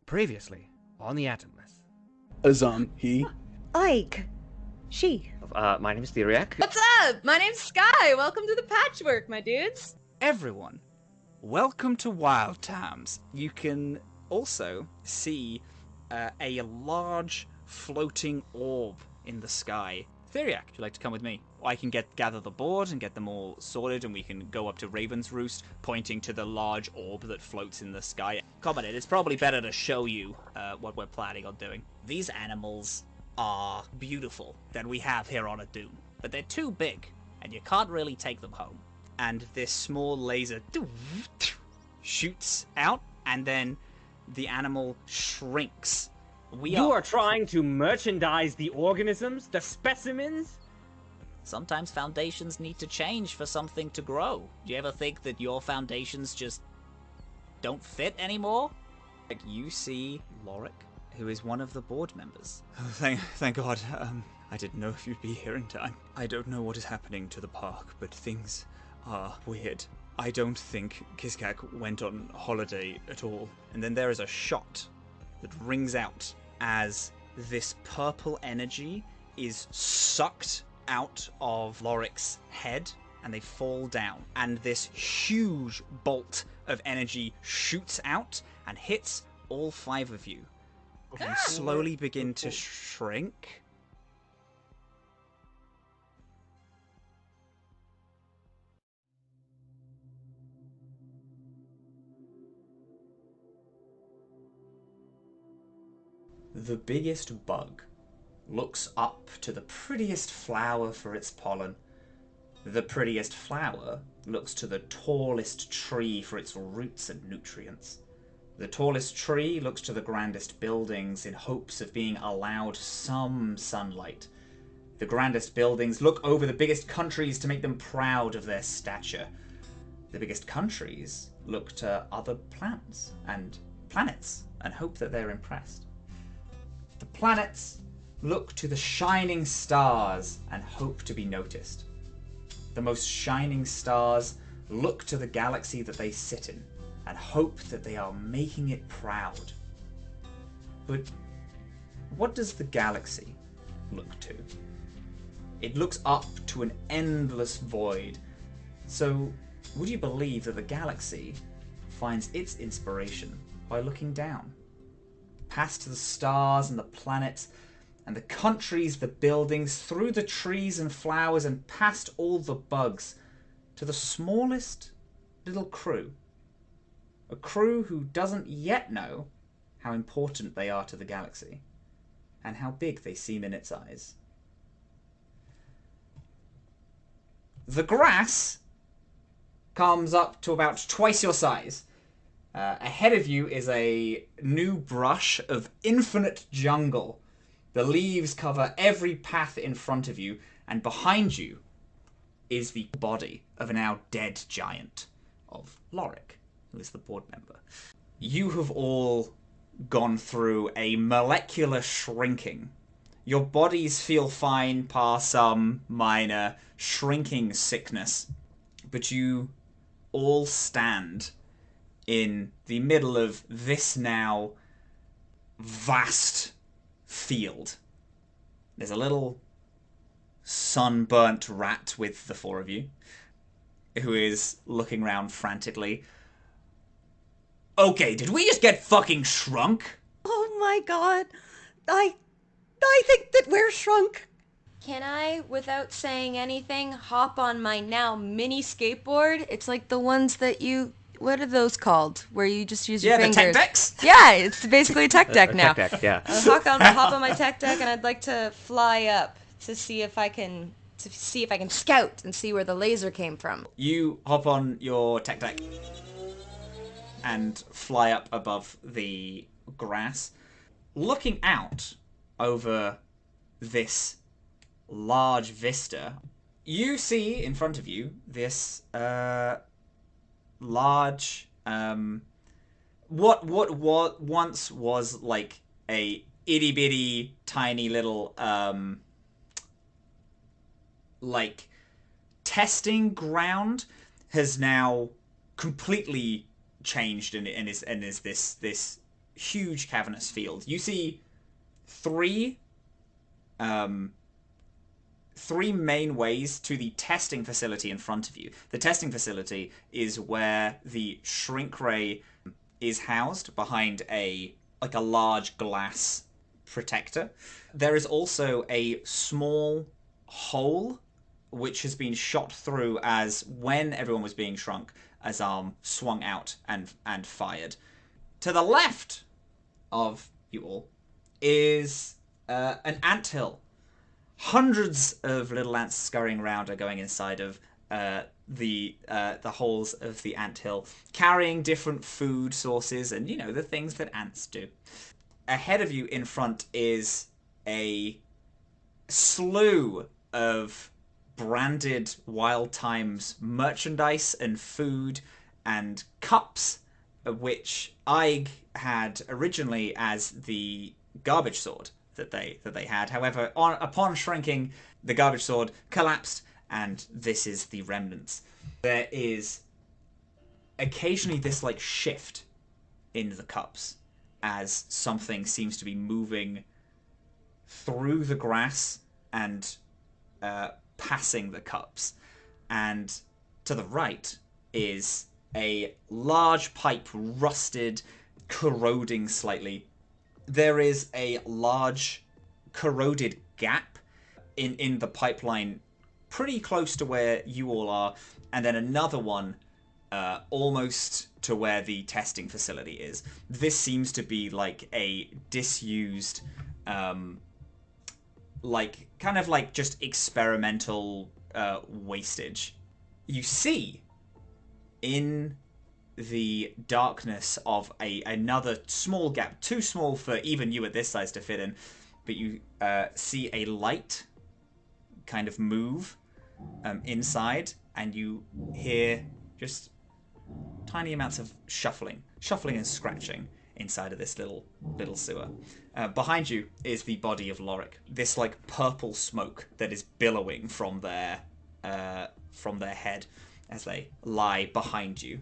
Previously, on the Atomless. Azhaam, he. Ike. She. My name is Theriac. What's up? My name's Skye. Welcome to the patchwork, my dudes. Everyone, welcome to Wild Times. You can also see a large floating orb in the sky. Theriac, would you like to come with me? I can gather the board and get them all sorted, and we can go up to Raven's Roost, pointing to the large orb that floats in the sky. Commented, it's probably better to show you what we're planning on doing. These animals are beautiful that we have here on a dune, but they're too big, and you can't really take them home. And this small laser shoots out, and then the animal shrinks. You are trying to merchandise the organisms, the specimens? Sometimes foundations need to change for something to grow. Do you ever think that your foundations just don't fit anymore? Like, you see Lorik, who is one of the board members. Oh, thank God. I didn't know if you'd be here in time. I don't know what is happening to the park, but things are weird. I don't think Kiskak went on holiday at all. And then there is a shot that rings out as this purple energy is sucked out of Lorik's head, and they fall down, and this huge bolt of energy shoots out and hits all 5 of you. You slowly begin to shrink. The biggest bug looks up to the prettiest flower for its pollen. The prettiest flower looks to the tallest tree for its roots and nutrients. The tallest tree looks to the grandest buildings in hopes of being allowed some sunlight. The grandest buildings look over the biggest countries to make them proud of their stature. The biggest countries look to other plants and hope that they're impressed. The planets look to the shining stars and hope to be noticed. The most shining stars look to the galaxy that they sit in and hope that they are making it proud. But what does the galaxy look to? It looks up to an endless void. So, would you believe that the galaxy finds its inspiration by looking down? Past the stars and the planets, and the countries, the buildings, through the trees and flowers, and past all the bugs, to the smallest little crew. A crew who doesn't yet know how important they are to the galaxy, and how big they seem in its eyes. The grass comes up to about twice your size. Ahead of you is a new brush of infinite jungle. The leaves cover every path in front of you, and behind you is the body of a now dead giant of Lorik, who is the board member. You have all gone through a molecular shrinking. Your bodies feel fine past some minor shrinking sickness, but you all stand in the middle of this now vast field. There's a little sunburnt rat with the 4 of you, who is looking around frantically. Okay, did we just get fucking shrunk? Oh my God. I think that we're shrunk. Can I, without saying anything, hop on my now mini skateboard? It's like the ones that what are those called? Where you just use your fingers? Yeah, the tech decks? Yeah, it's basically a tech deck now. Tech deck, yeah. Hop on my tech deck, and I'd like to fly up to see if I can scout and see where the laser came from. You hop on your tech deck and fly up above the grass, looking out over this large vista. You see in front of you this large what once was like a itty bitty tiny little like testing ground has now completely changed and is this huge cavernous field. You see three main ways to the testing facility in front of you. The testing facility is where the shrink ray is housed behind a large glass protector. There is also a small hole which has been shot through as when everyone was being shrunk, Azhaam swung out and fired. To the left of you all is an anthill. Hundreds of little ants scurrying around are going inside of the holes of the anthill, carrying different food sources and, the things that ants do. Ahead of you in front is a slew of branded Wild Times merchandise and food and cups, which Ig had originally as the garbage sword that they had. However, upon shrinking, the garbage sword collapsed, and this is the remnants. There is occasionally this shift in the cups as something seems to be moving through the grass and passing the cups. And to the right is a large pipe, rusted, corroding slightly. There is a large corroded gap in the pipeline pretty close to where you all are, and then another one almost to where the testing facility is. This seems to be a disused just experimental wastage. You see in the darkness of another small gap, too small for even you at this size to fit in, but you see a light kind of move inside, and you hear just tiny amounts of shuffling and scratching inside of this little sewer. Behind you is the body of Lorik. This purple smoke that is billowing from their head as they lie behind you.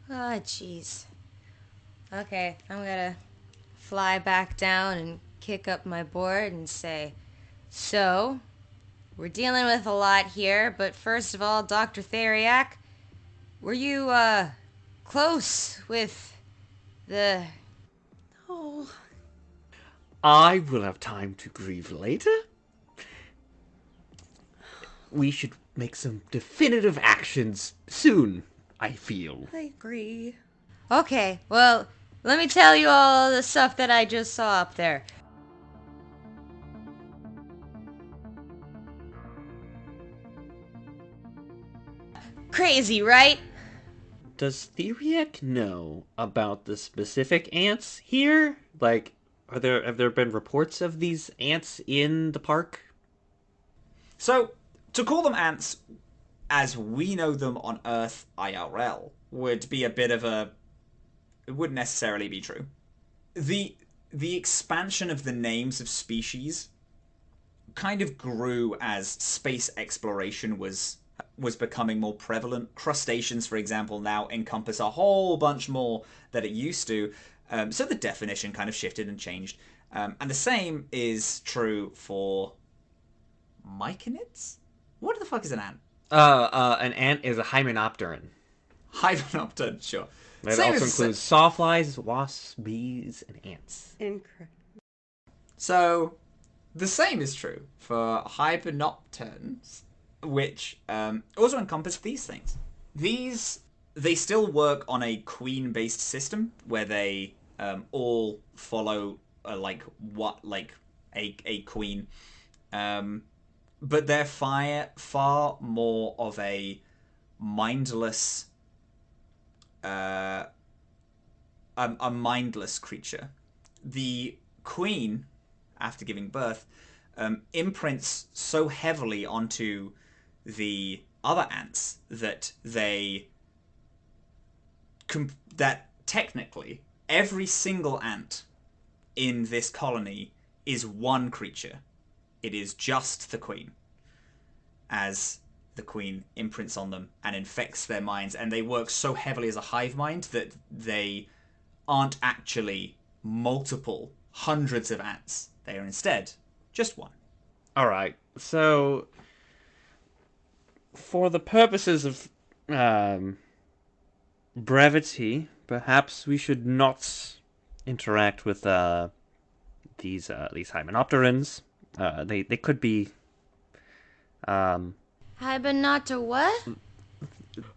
Ah, jeez. Okay, I'm gonna fly back down and kick up my board and say, so, we're dealing with a lot here, but first of all, Dr. Theriac, were you, close with the... Oh, I will have time to grieve later. We should make some definitive actions soon, I feel. I agree. Okay, well, let me tell you all the stuff that I just saw up there. Crazy, right? Does Theriac know about the specific ants here? Have there been reports of these ants in the park? So, to call them ants as we know them on Earth IRL would be a bit of a... It wouldn't necessarily be true. The expansion of the names of species kind of grew as space exploration was becoming more prevalent. Crustaceans, for example, now encompass a whole bunch more than it used to. So the definition kind of shifted and changed. And the same is true for myconids? What the fuck is an ant? An ant is a hymenopteran. Hymenopteran, sure. That Same also as- includes sawflies, wasps, bees, and ants. Incredible. So, the same is true for hymenopterans, which also encompass these things. They still work on a queen-based system where they all follow a queen, but they're far more of a mindless mindless creature. The queen, after giving birth, imprints so heavily onto the other ants that that technically every single ant in this colony is one creature. It is just the queen, as the queen imprints on them and infects their minds, and they work so heavily as a hive mind that they aren't actually multiple hundreds of ants. They are instead just one. All right. So, for the purposes of brevity, perhaps we should not interact with these hymenopterans. They could be. Hibernata what?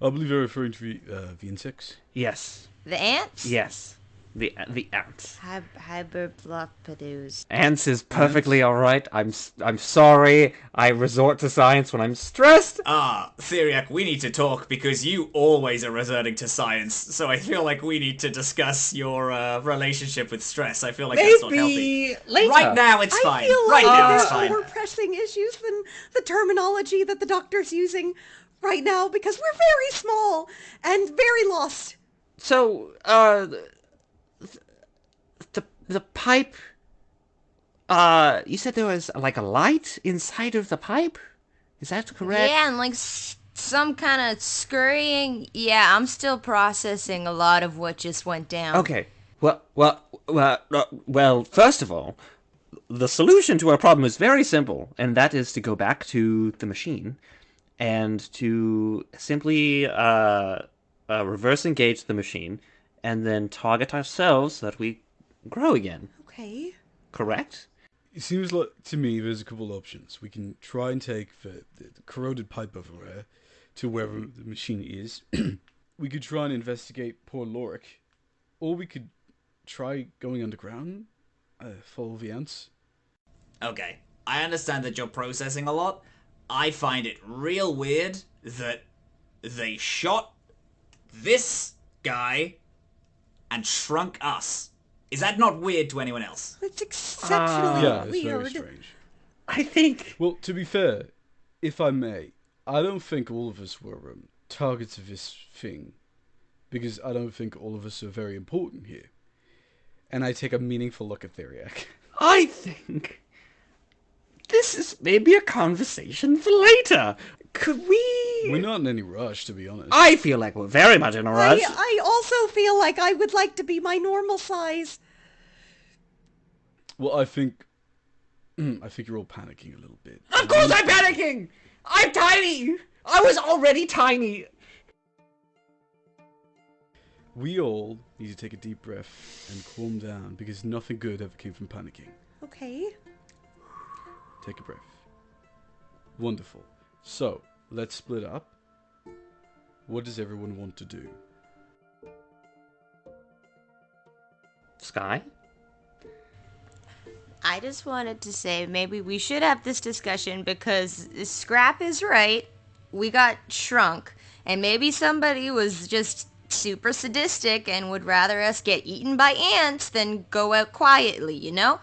I believe you're referring to the insects. Yes. The ants? Yes. The ants. Hyberblopidus. Ants is perfectly all right. I'm sorry. I resort to science when I'm stressed. Theriac, we need to talk because you always are resorting to science. So I feel like we need to discuss your relationship with stress. I feel like that's not healthy. Maybe later. Right now it's I fine. feel Right like now it's there are fine. more pressing issues than the terminology that the doctor's using right now because we're very small and very lost. So, the pipe. You said there was like a light inside of the pipe. Is that correct? Yeah, and like some kind of scurrying. Yeah, I'm still processing a lot of what just went down. Okay. Well. First of all, the solution to our problem is very simple, and that is to go back to the machine and to simply reverse engage the machine and then target ourselves so that we grow again. Okay. Correct? It seems like to me there's a couple options. We can try and take the corroded pipe over there to wherever the machine is. We could try and investigate poor Lorik, or we could try going underground, follow the ants. Okay, I understand that you're processing a lot. I find it real weird that they shot this guy and shrunk us. Is that not weird to anyone else? It's exceptionally Yeah, it's weird. very strange. I think. Well, to be fair, if I may, I don't think all of us were targets of this thing, because I don't think all of us are very important here. And I take a meaningful look at Theriac. I think. This is maybe a conversation for later. Could we. We're not in any rush, to be honest. I feel like we're very much in a rush. I also feel like I would like to be my normal size. Well, I think you're all panicking a little bit. Of course I'm panicking! I'm tiny! I was already tiny! We all need to take a deep breath and calm down, because nothing good ever came from panicking. Okay. Take a breath. Wonderful. So, let's split up. What does everyone want to do? Skye? I just wanted to say maybe we should have this discussion because Scrap is right. We got shrunk, and maybe somebody was just super sadistic and would rather us get eaten by ants than go out quietly, you know?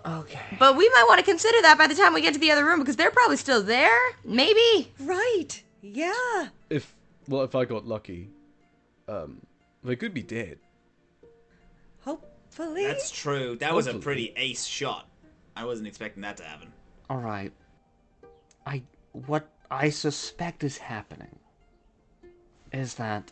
Okay. But we might want to consider that by the time we get to the other room because they're probably still there. Maybe. Right. Yeah. If I got lucky, they could be dead. Hopefully. That's true. That was a Hopefully. pretty ace shot. I wasn't expecting that to happen. Alright. What I suspect is happening is that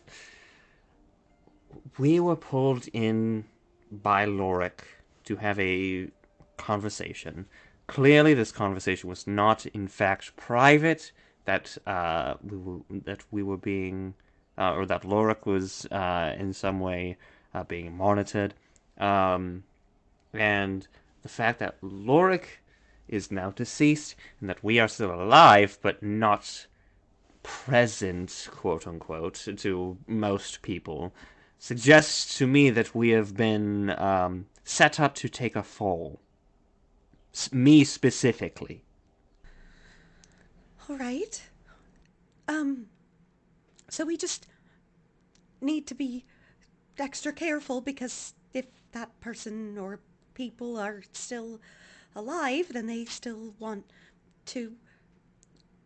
we were pulled in by Lorik to have a conversation. Clearly, this conversation was not, in fact, private. That we were being, or that Lorik was in some way being monitored, and the fact that Lorik is now deceased and that we are still alive, but not present, quote unquote, to most people, suggests to me that we have been set up to take a fall. Me specifically. All right. So we just need to be extra careful because if that person or people are still alive, then they still want to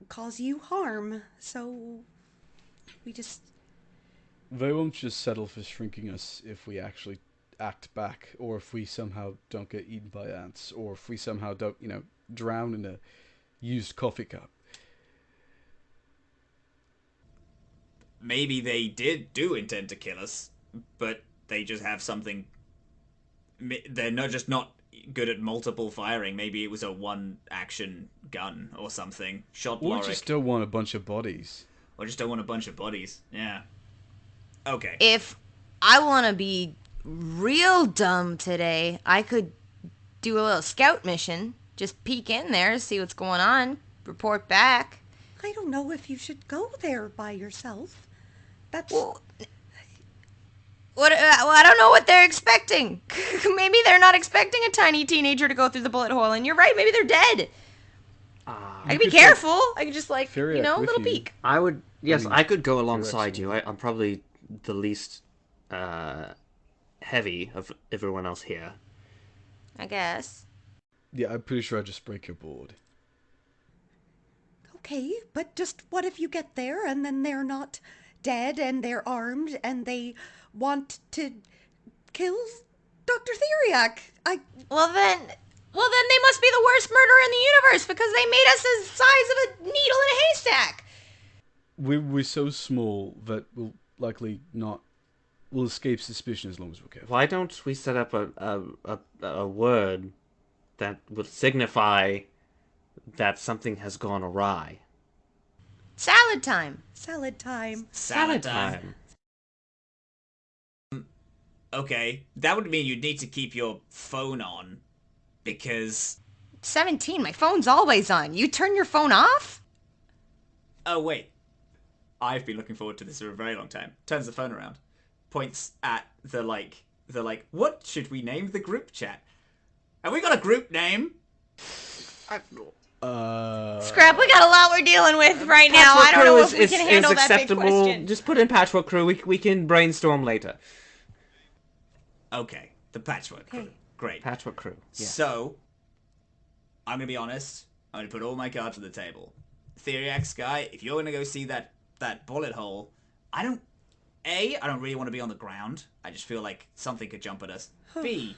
cause you harm. So we just... They won't just settle for shrinking us if we actually act back, or if we somehow don't get eaten by ants, or if we somehow don't, drown in a used coffee cup. Maybe they do intend to kill us, but they just have something. They're not good at multiple firing. Maybe it was a one-action gun or something. Shot Or Lorik. just don't want a bunch of bodies. Or just don't want a bunch of bodies. Yeah. Okay. If I want to be real dumb today, I could do a little scout mission. Just peek in there, see what's going on, report back. I don't know if you should go there by yourself. That's... Well, I don't know what they're expecting. Maybe they're not expecting a tiny teenager to go through the bullet hole, and you're right, maybe they're dead. I could be careful. I could just, like, Theriac a with little you. peek. I would, yes, mean, I could go alongside direction. you. I'm probably the least heavy of everyone else here. I guess. Yeah, I'm pretty sure I just break your board. Okay, but just what if you get there and then they're not dead and they're armed and they want to kill Dr. Theriac? Well then they must be the worst murderer in the universe because they made us the size of a needle in a haystack. We're so small that we'll escape suspicion as long as we're careful. Why don't we set up a word that will signify that something has gone awry? Salad time. Salad time. Salad time. Okay, that would mean you'd need to keep your phone on, because... 17, my phone's always on. You turn your phone off? Oh, wait. I've been looking forward to this for a very long time. Turns the phone around. Points at the what should we name the group chat? Have we got a group name? Scrap, we got a lot we're dealing with right now. I don't know if we can handle that big question. Just put in Patchwork Crew. We can brainstorm later. Okay, the Patchwork Crew. Great. Patchwork Crew. Yeah. So, I'm going to be honest. I'm going to put all my cards on the table. Theriac, Skye, if you're going to go see that bullet hole, I don't really want to be on the ground. I just feel like something could jump at us. B,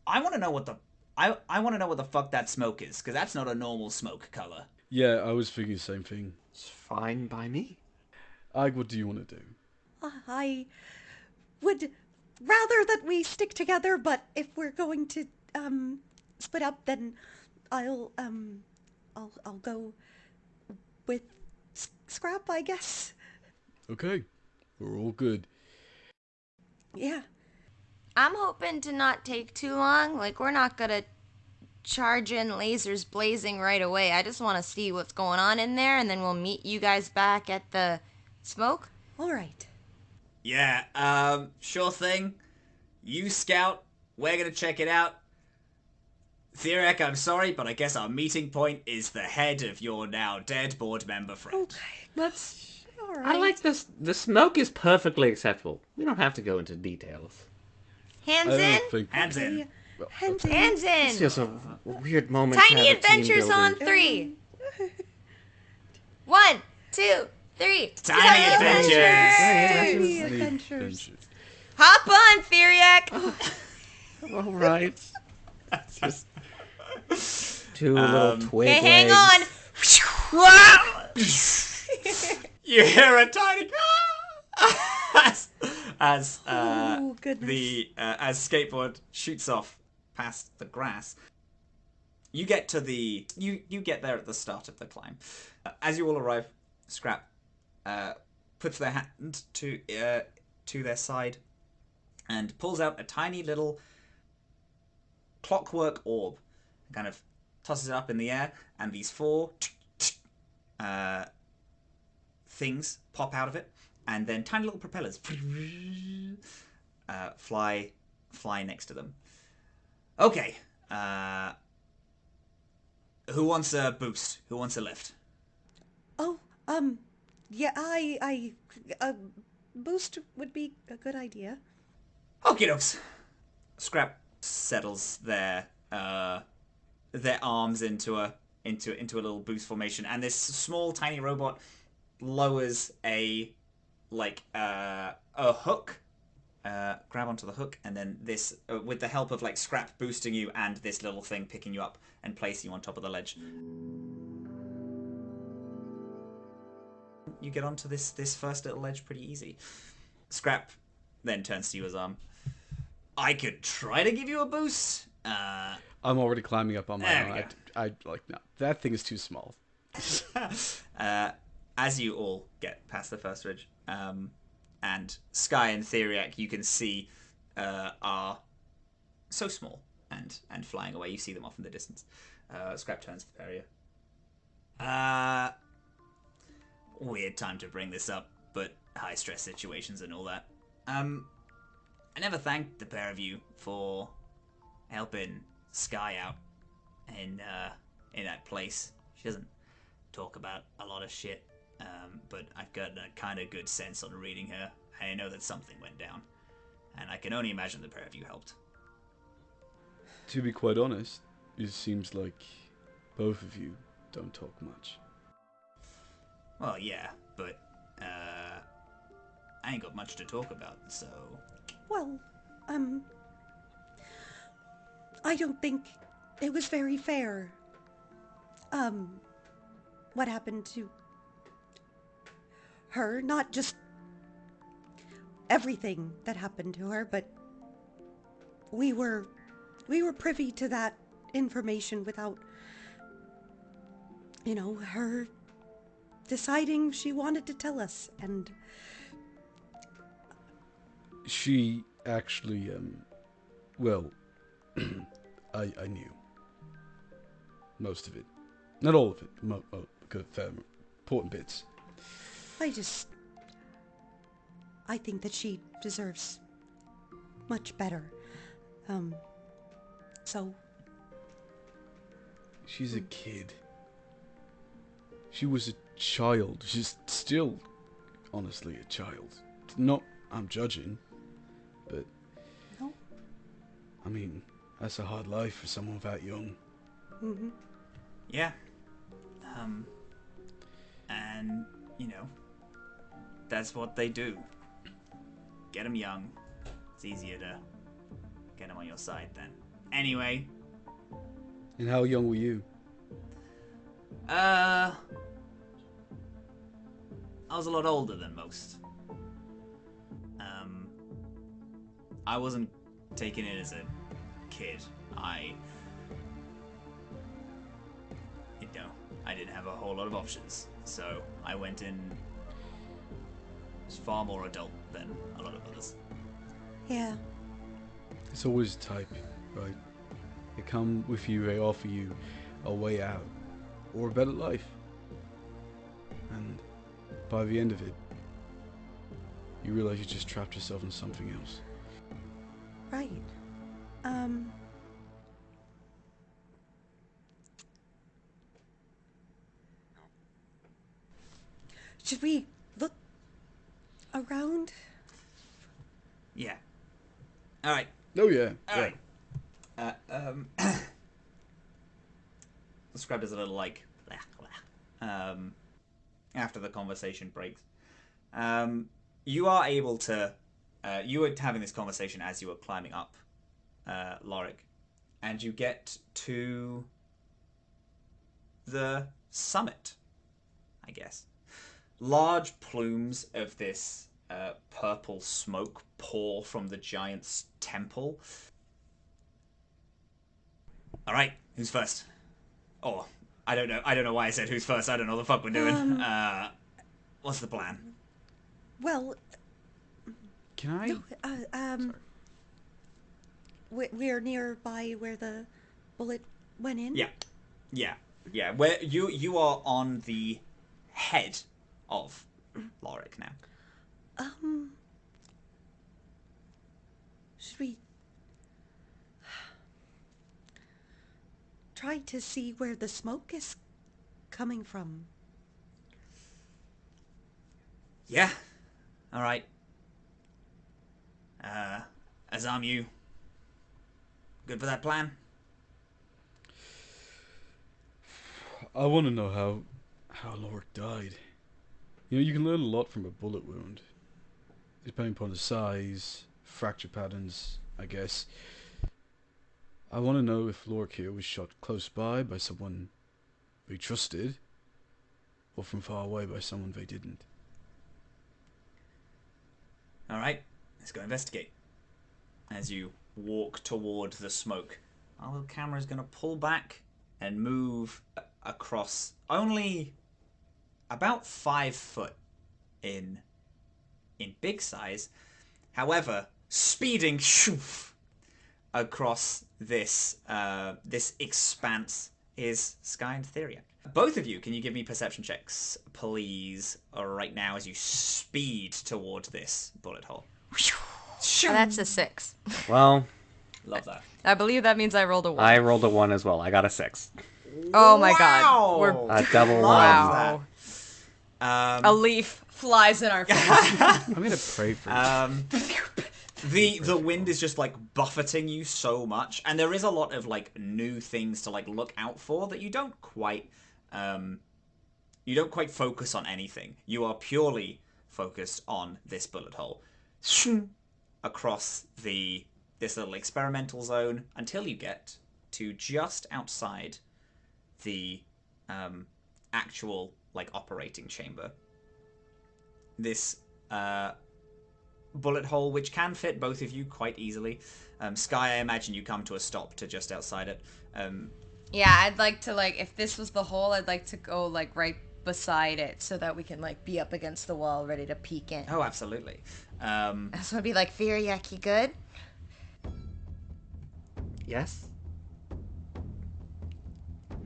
I want to know what the... I want to know what the fuck that smoke is, because that's not a normal smoke color. Yeah, I was thinking the same thing. It's fine by me. What do you want to do? I would rather that we stick together, but if we're going to split up, then I'll go with Scrap, I guess. Okay, we're all good. Yeah. I'm hoping to not take too long. Like, we're not gonna charge in lasers blazing right away. I just want to see what's going on in there, and then we'll meet you guys back at the smoke. All right. Yeah, sure thing. You scout. We're gonna check it out. Theriac, I'm sorry, but I guess our meeting point is the head of your now dead board member friend. Okay. Let's... All right. I like this. The smoke is perfectly acceptable. We don't have to go into details. Hands I in. don't think... Hands in. Yeah. Hands in. Hands It's in. just a weird moment. to Tiny have a team adventures building. on 3. 1, 2, 3. Tiny adventures. Tiny Any adventures. Hop on, Theriac. All right. Just two little twig Okay, hang legs. on. You hear a tiny as Oh, goodness. as skateboard shoots off past the grass. You get to you get there at the start of the climb. As you all arrive, Scrap puts their hand to their side and pulls out a tiny little clockwork orb, kind of tosses it up in the air, and these 4 things pop out of it, and then tiny little propellers fly next to them. Okay, who wants a boost? Who wants a lift? Oh, yeah, boost would be a good idea. Okie dokes. Scrap settles their arms into a little boost formation, and this small tiny robot lowers a hook. Grab onto the hook, and then this, with the help of Scrap boosting you and this little thing picking you up and placing you on top of the ledge, you get onto this first little ledge pretty easy. Scrap then turns to you, Azhaam. I could try to give you a boost. I'm already climbing up on my There we own. I like, no, that thing is too small. As you all get past the first ridge, and Skye and Theriac, you can see, are so small and flying away. You see them off in the distance. Scrap turns to Theria. Weird time to bring this up, but high stress situations and all that. I never thanked the pair of you for helping Skye out in that place. She doesn't talk about a lot of shit, but I've got a kind of good sense on reading her. I know that something went down, and I can only imagine the pair of you helped. To be quite honest, it seems like both of you don't talk much. Well, yeah, but I ain't got much to talk about, so... Well, I don't think it was very fair. What happened to her? Not just everything that happened to her, but we were privy to that information without, her deciding she wanted to tell us, and... She actually, well, I knew most of it. Not all of it, good, fair, important bits. I think that she deserves much better. So... She's a kid. She was a child. She's still, honestly, a child. Not, I'm judging, but... No. I mean, that's a hard life for someone that young. Mm-hmm. Yeah. And, that's what they do. Get them young. It's easier to get them on your side then. Anyway. And how young were you? I was a lot older than most. I wasn't taken in as a kid. I didn't have a whole lot of options. So I went in as far more adult than a lot of others. Yeah. It's always type, right? They come with you, they offer you a way out, or a better life. And by the end of it, you realize you just trapped yourself in something else. Right. Should we look around? Yeah. All right. Oh yeah. All right. The Scrub does a little after the conversation breaks. You are able to. You were having this conversation as you were climbing up, Lorik, and you get to the summit, I guess. Large plumes of this purple smoke pour from the giant's temple. All right, who's first? Oh, I don't know. I don't know why I said who's first. I don't know what the fuck we're doing. What's the plan? Well, Can I? no, we're nearby where the bullet went in. Yeah. Where you are on the head of Lorik now. Should we try to see where the smoke is coming from? Yeah. All right. Azhaam, you good for that plan? I want to know how Lorik died. You can learn a lot from a bullet wound, depending upon the size, fracture patterns, I guess. I want to know if Lorik here was shot close by someone they trusted, or from far away by someone they didn't. All right. Let's go investigate. As you walk toward the smoke, our little camera is going to pull back and move across only about 5 foot in big size. However, speeding across this expanse is Skye and Theriac. Both of you, can you give me perception checks, please, right now as you speed toward this bullet hole? Oh, that's a 6. Well, Love that. I believe that means I rolled a 1. I rolled a 1 as well. I got a 6. Oh my god. We're A double Love 1. that. a leaf flies in our face. I'm gonna pray for you. The wind is just like buffeting you so much, and there is a lot of like new things to like look out for that you don't quite focus on anything. You are purely focused on this bullet hole across this little experimental zone until you get to just outside the actual like operating chamber. This bullet hole, which can fit both of you quite easily. Skye, I imagine you come to a stop to just outside it. Yeah, I'd like to, like, if this was the hole, I'd like to go, like, right beside it so that we can, like, be up against the wall ready to peek in. Oh, absolutely. I just want to be like, Theriac, you good? Yes? Are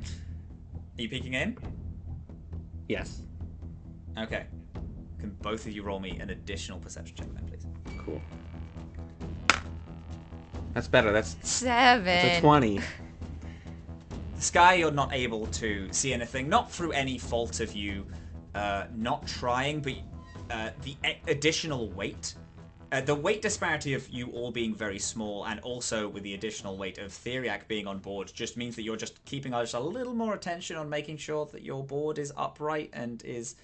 you peeking in? Yes. Okay. Can both of you roll me an additional perception check then, please? Cool. That's better. That's 7. a 20. Skye, you're not able to see anything, not through any fault of you not trying, but the additional weight, the weight disparity of you all being very small, and also with the additional weight of Theriac being on board, just means that you're just keeping just a little more attention on making sure that your board is upright and is,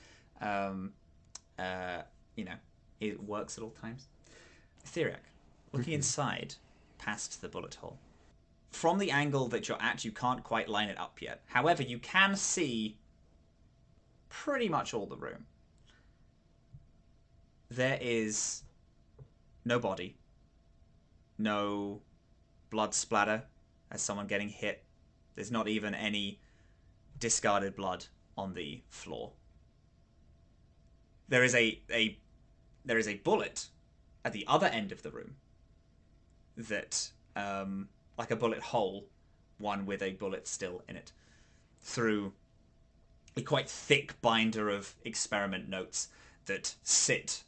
it works at all times. Theriac, looking inside, past the bullet hole. From the angle that you're at, you can't quite line it up yet. However, you can see pretty much all the room. There is no body, no blood splatter as someone getting hit. There's not even any discarded blood on the floor. There is a bullet at the other end of the room that, like a bullet hole, one with a bullet still in it, through a quite thick binder of experiment notes that sit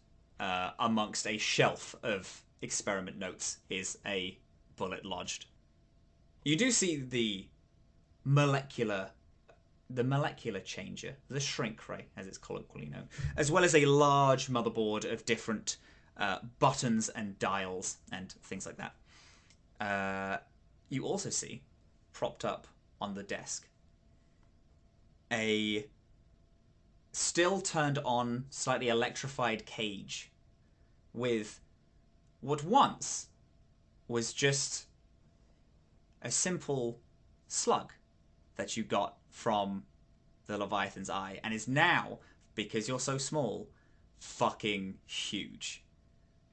amongst a shelf of experiment notes is a bullet lodged. You do see the molecular changer, the shrink ray, as it's colloquially known, as well as a large motherboard of different buttons and dials and things like that. You also see, propped up on the desk, a still turned on, slightly electrified cage with what once was just a simple slug that you got from the Leviathan's eye, and is now, because you're so small, fucking huge.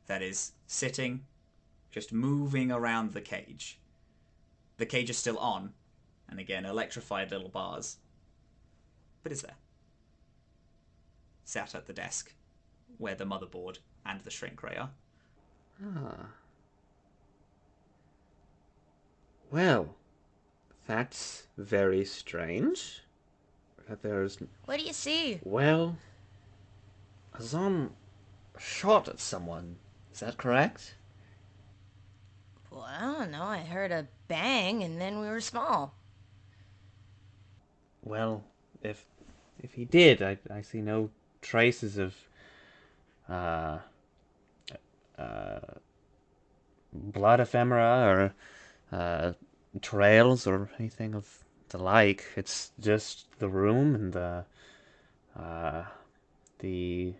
That is sitting, just moving around the cage. The cage is still on, and again, electrified little bars. But it's there. Sat at the desk, where the motherboard and the shrink ray are. Ah. Well, that's very strange. That there's... What do you see? Well, Azhaam shot at someone. Is that correct? Well, I don't know. I heard a bang, and then we were small. Well, if he did, I see no traces of blood ephemera or trails or anything of the like. It's just the room and the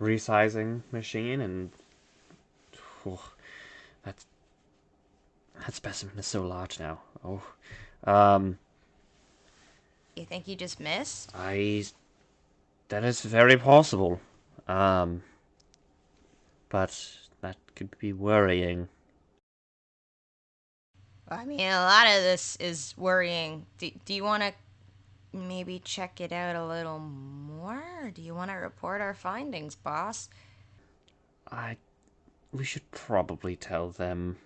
resizing machine, and that specimen is so large now. You think you just missed? That is very possible. but that could be worrying. I mean, a lot of this is worrying. Do you want to maybe check it out a little more? Or do you want to report our findings, boss? We should probably tell them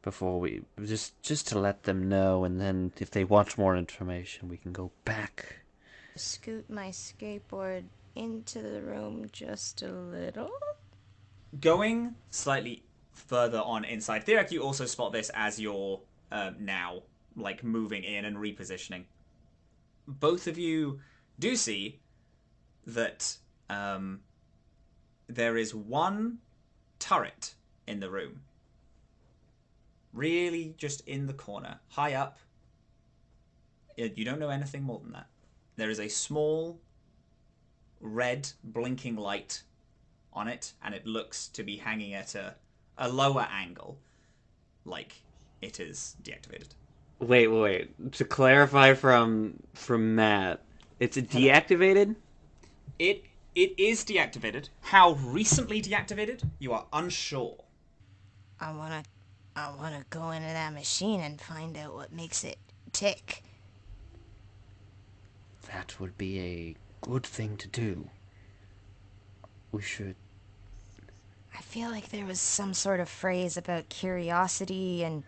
before we just to let them know, and then if they want more information, we can go back. Scoot my skateboard into the room just a little. Going slightly further on inside, Theriac, you also spot this as you're now like moving in and repositioning. Both of you do see that there is one turret in the room. Really just in the corner, high up. You don't know anything more than that. There is a small red blinking light on it, and it looks to be hanging at a lower angle, like it is deactivated. Wait. To clarify from Matt, it's deactivated? It is deactivated. How recently deactivated, you are unsure. I wanna go into that machine and find out what makes it tick. That would be a good thing to do. We should... I feel like there was some sort of phrase about curiosity and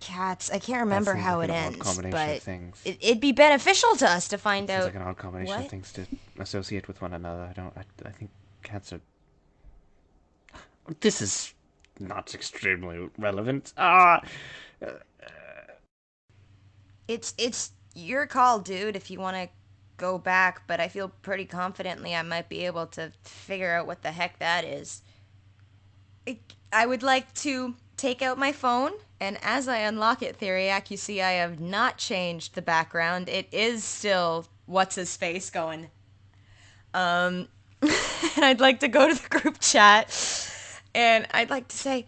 cats. I can't remember how it ends, but it'd be beneficial to us to find out. Seems like an odd combination what? of things to associate with one another. I think cats are... This is not extremely relevant. It's your call, dude, if you want to go back, but I feel pretty confidently I might be able to figure out what the heck that is. I would like to take out my phone, and as I unlock it, Theriac, you see I have not changed the background. It is still what's-his-face going. And I'd like to go to the group chat, and I'd like to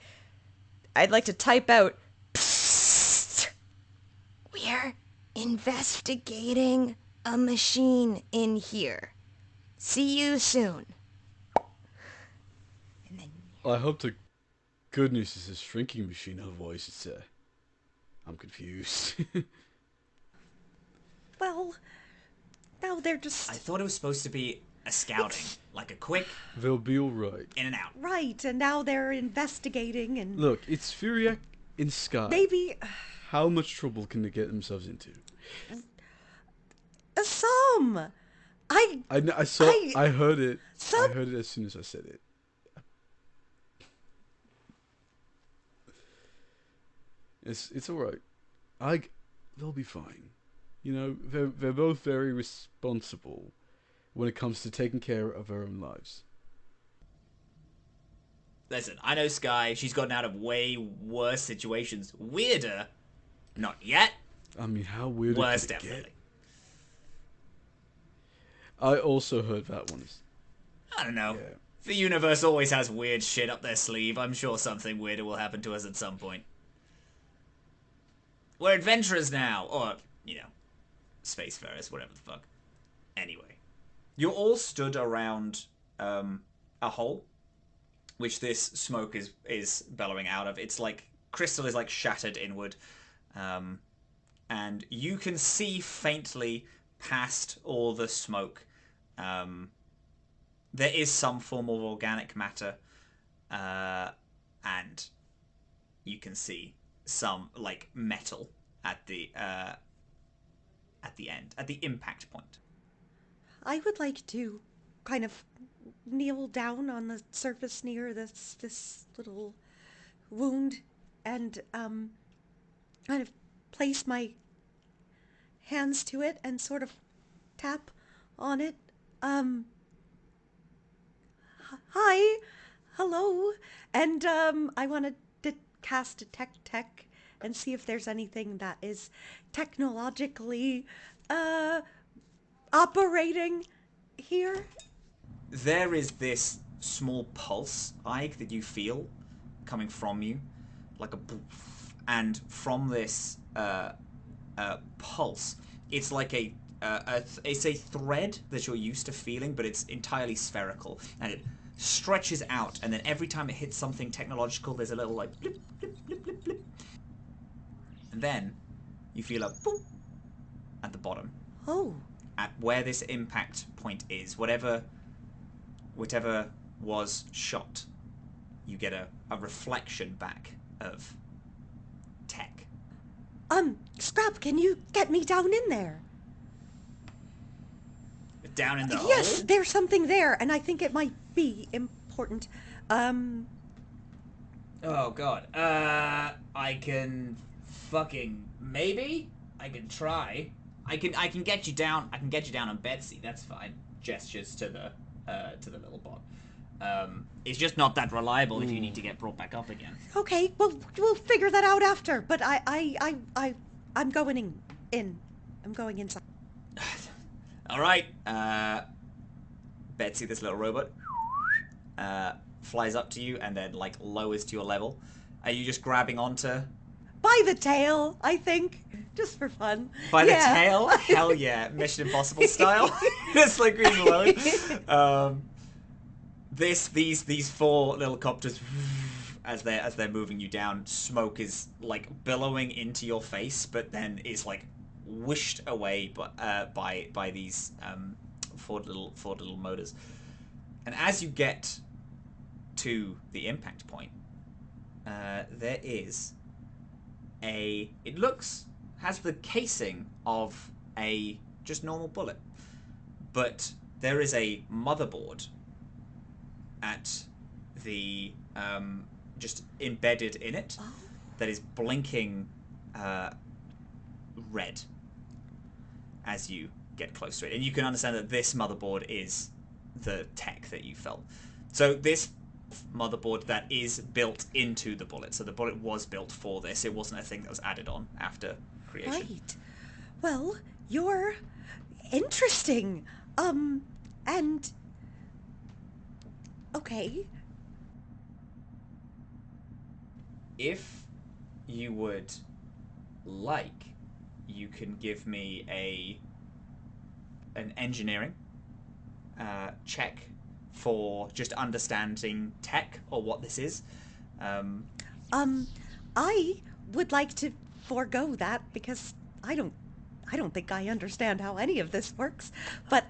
type out, "Psst, we're investigating a machine in here. See you soon." And then I hope to goodness it's a shrinking machine, otherwise it's I'm confused. Well, now they're just... I thought it was supposed to be a scouting, like a quick They'll be alright. in and out. Right, and now they're investigating and... Look, it's Theriac in Skye. Maybe... How much trouble can they get themselves into? Some! I heard it. Some... I heard it as soon as I said it. It's alright. They'll be fine. You know, they're both very responsible when it comes to taking care of their own lives. Listen, I know Skye. She's gotten out of way worse situations. Weirder. Not yet. I mean, how weird Worse, could it definitely. get? I also heard that one. I don't know. Yeah. The universe always has weird shit up their sleeve. I'm sure something weirder will happen to us at some point. We're adventurers now. Or, you know, spacefarers, whatever the fuck. Anyway. You're all stood around a hole, which this smoke is bellowing out of. It's like, crystal is like shattered inward. And you can see faintly past all the smoke. There is some form of organic matter. And you can see some like metal at the end, at the impact point. I would like to kind of kneel down on the surface near this little wound and kind of place my hands to it and sort of tap on it. Hi, hello, and I wanted to cast Detect Tech and see if there's anything that is technologically operating here. There is this small pulse, Ike, that you feel coming from you, like a poof. And from this pulse, it's like a it's a thread that you're used to feeling, but it's entirely spherical, and it stretches out, and then every time it hits something technological, there's a little like blip, blip, blip, blip, blip. And then you feel a boop at the bottom. Oh. At where this impact point is, whatever was shot, you get a reflection back of tech. Scrap, can you get me down in there? Down in the hole? Yes, there's something there, and I think it might be important. Oh god. I can fucking maybe? I can try. I can get you down. I can get you down on Betsy. That's fine. Gestures to the little bot. It's just not that reliable if you need to get brought back up again. Okay, well, we'll figure that out after. But I'm going in. I'm going inside. All right. Betsy, this little robot, flies up to you and then like lowers to your level. Are you just grabbing onto? By the tail, I think. Just for fun. By the tail? Hell yeah. Mission Impossible style. Just like being low. These four little copters, as they're moving you down, smoke is like billowing into your face, but then is like whished away by these four little motors. And as you get to the impact point, there is has the casing of a just normal bullet, but there is a motherboard at the just embedded in it that is blinking red as you get close to it, and you can understand that this motherboard is the tech that you felt. So this motherboard that is built into the bullet. So the bullet was built for this. It wasn't a thing that was added on after creation. Right. Well, you're interesting. And okay. If you would like, you can give me an engineering check for just understanding tech or what this is. I would like to forego that because I don't think I understand how any of this works. But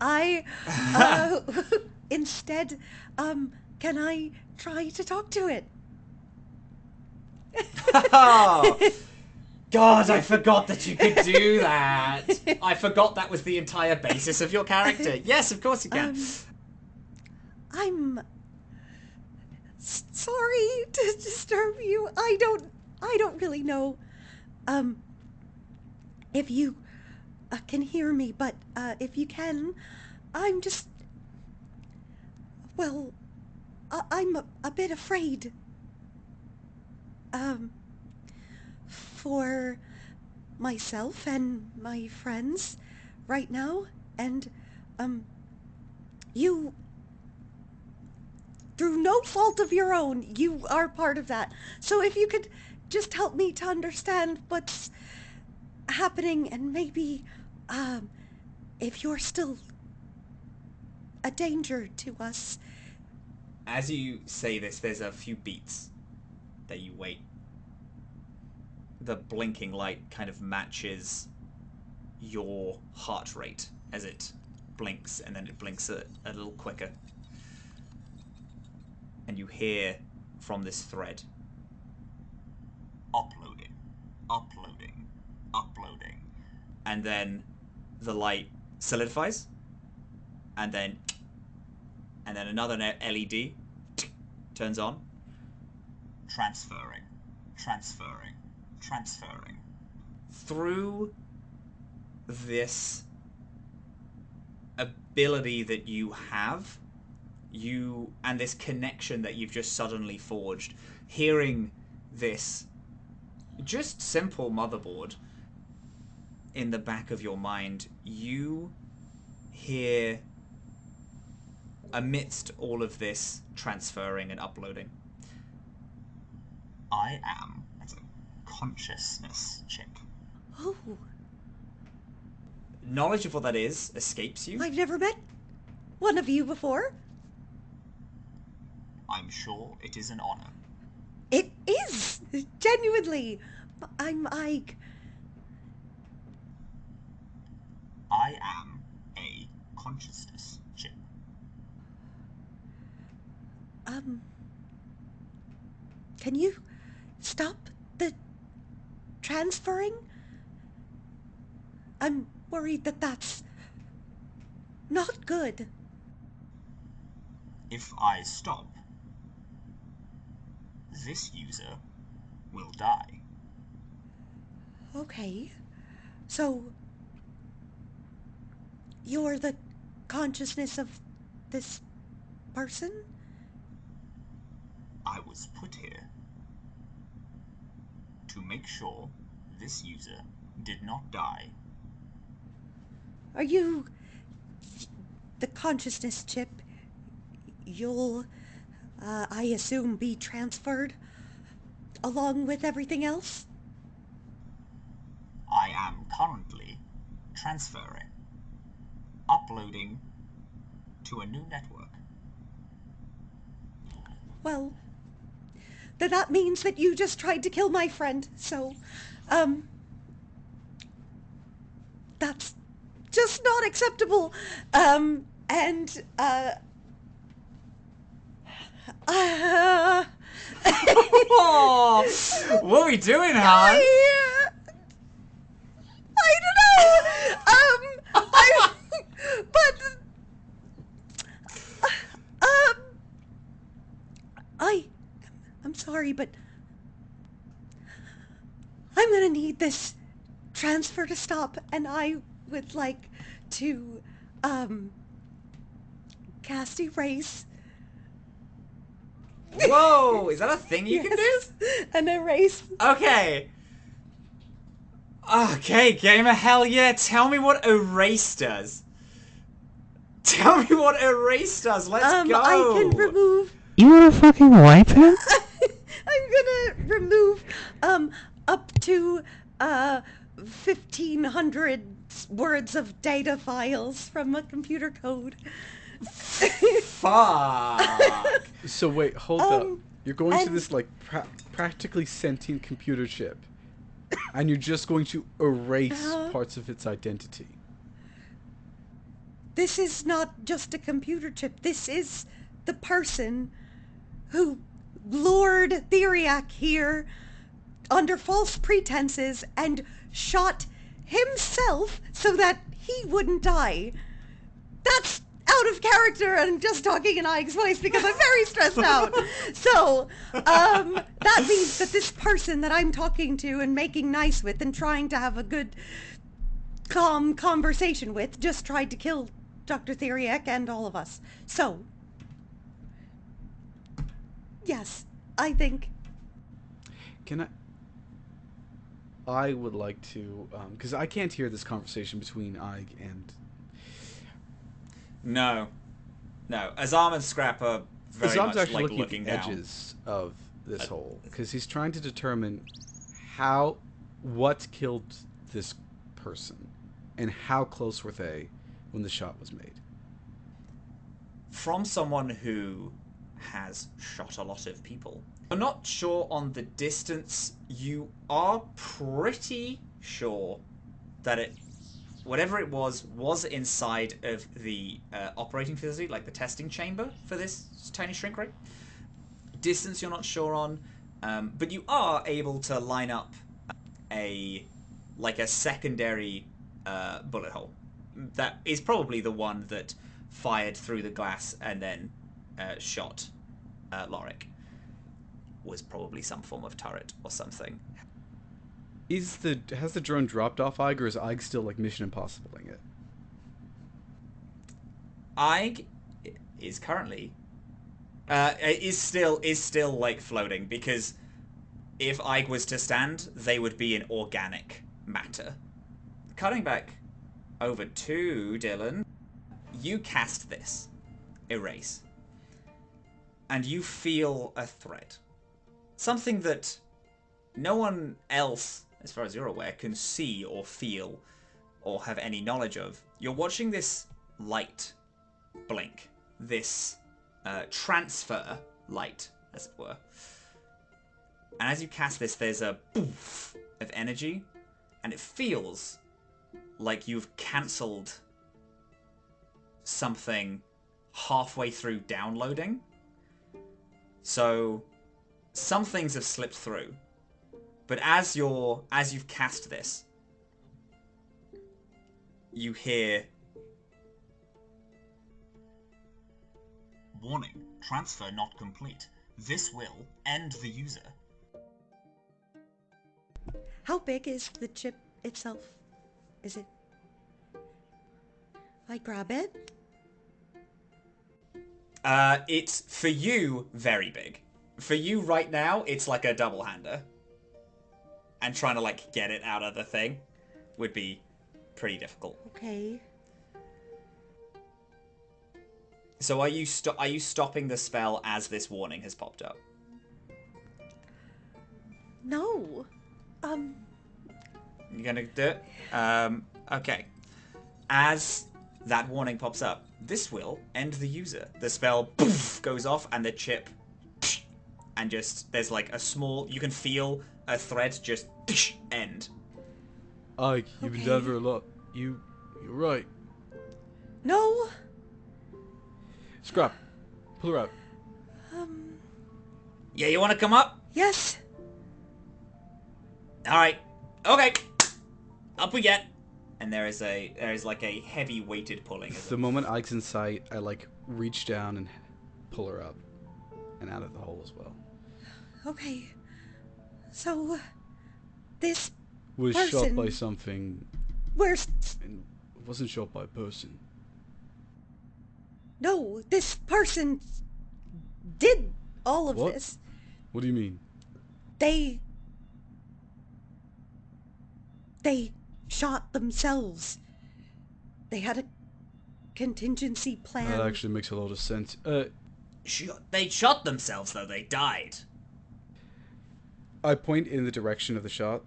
instead, can I try to talk to it? Oh, God, I forgot that you could do that. I forgot that was the entire basis of your character. Yes, of course you can. I'm sorry to disturb you. I don't really know if you can hear me, but if you can, I'm just, well, I'm a bit afraid for myself and my friends right now, and you, through no fault of your own, you are part of that. So if you could just help me to understand what's happening, and maybe if you're still a danger to us. As you say this, there's a few beats that you wait. The blinking light kind of matches your heart rate as it blinks, and then it blinks a little quicker. And you hear from this thread, uploading, uploading, uploading. And then the light solidifies, and then another LED turns on. Transferring, transferring, transferring. Through this ability that you have, and this connection that you've just suddenly forged, hearing this just simple motherboard in the back of your mind, you hear, amidst all of this transferring and uploading, I am as a consciousness chip. Oh. knowledge of what that is escapes you. I've never met one of you before. I'm sure it is an honor. It is! Genuinely. I'm Ike. I am a consciousness chip. Can you stop the transferring? I'm worried that that's not good. If I stop, this user will die. Okay. So, you're the consciousness of this person? I was put here to make sure this user did not die. Are you the consciousness chip? You'll, I assume, be transferred along with everything else? I am currently transferring, uploading to a new network. Well, then that means that you just tried to kill my friend, so, that's just not acceptable. Oh, what are we doing, Han? I don't know. I'm sorry, but I'm gonna need this transfer to stop, and I would like to, cast erase. Whoa, is that a thing you can do? An erase. Okay. Okay, gamer, hell yeah. Tell me what erase does. Tell me what erase does. Let's go. I can remove. You wanna fucking wipe him? I'm gonna remove up to 1,500 words of data files from a computer code. Fuck. So wait, hold up. You're going to and- this like practically sentient computer chip, and you're just going to erase parts of its identity. This is not just a computer chip. This is the person who lured Theriac here under false pretenses and shot himself so that he wouldn't die. That's out of character. I'm just talking in Ike's voice because I'm very stressed out. So, that means that this person that I'm talking to and making nice with and trying to have a good, calm conversation with just tried to kill Dr. Theriac and all of us. So, yes, I think... Can I would like to, because I can't hear this conversation between Ike and... No. Azhaam and Scrap are very Azam's much actually like looking looking at the down. edges of this hole, because he's trying to determine what killed this person, and how close were they when the shot was made. From someone who has shot a lot of people. I'm not sure on the distance. You are pretty sure that whatever it was inside of the operating facility, like the testing chamber for this tiny shrink ray. Distance you're not sure on, but you are able to line up a secondary bullet hole. That is probably the one that fired through the glass and then shot Lorik. Was probably some form of turret or something. Has the drone dropped off Ike, or is Ike still like Mission Impossible-ing it? Ike is currently is still like floating, because if Ike was to stand, they would be in organic matter. Cutting back over to Dylan, you cast this erase, and you feel a thread, something that no one else, as far as you're aware, can see or feel or have any knowledge of, you're watching this light blink. This transfer light, as it were. And as you cast this, there's a poof of energy, and it feels like you've cancelled something halfway through downloading. So some things have slipped through. But as you've cast this, you hear, warning, transfer not complete. This will end the user. How big is the chip itself? Is it... I grab it? It's, for you, very big. For you right now, it's like a double-hander. And trying to, like, get it out of the thing would be pretty difficult. Okay. So are you stopping the spell as this warning has popped up? No. You gonna do it? Okay. As that warning pops up, this will end the user. The spell poof, goes off, and the chip, and just there's like a small. You can feel a thread just end. Ike, you've been down for a lot. You're right. No. Scrap, pull her out. Yeah, you want to come up? Yes. All right. Okay. Up we get. And there is like a heavy weighted pulling. The moment Ike's in sight, I like reach down and pull her up and out of the hole as well. Okay. So, this Was person... shot by something. Where's... And wasn't shot by a person. No, this person did all of What? this. What do you mean? They shot themselves. They had a contingency plan. That actually makes a lot of sense. They shot themselves though. They died. I point in the direction of the shot.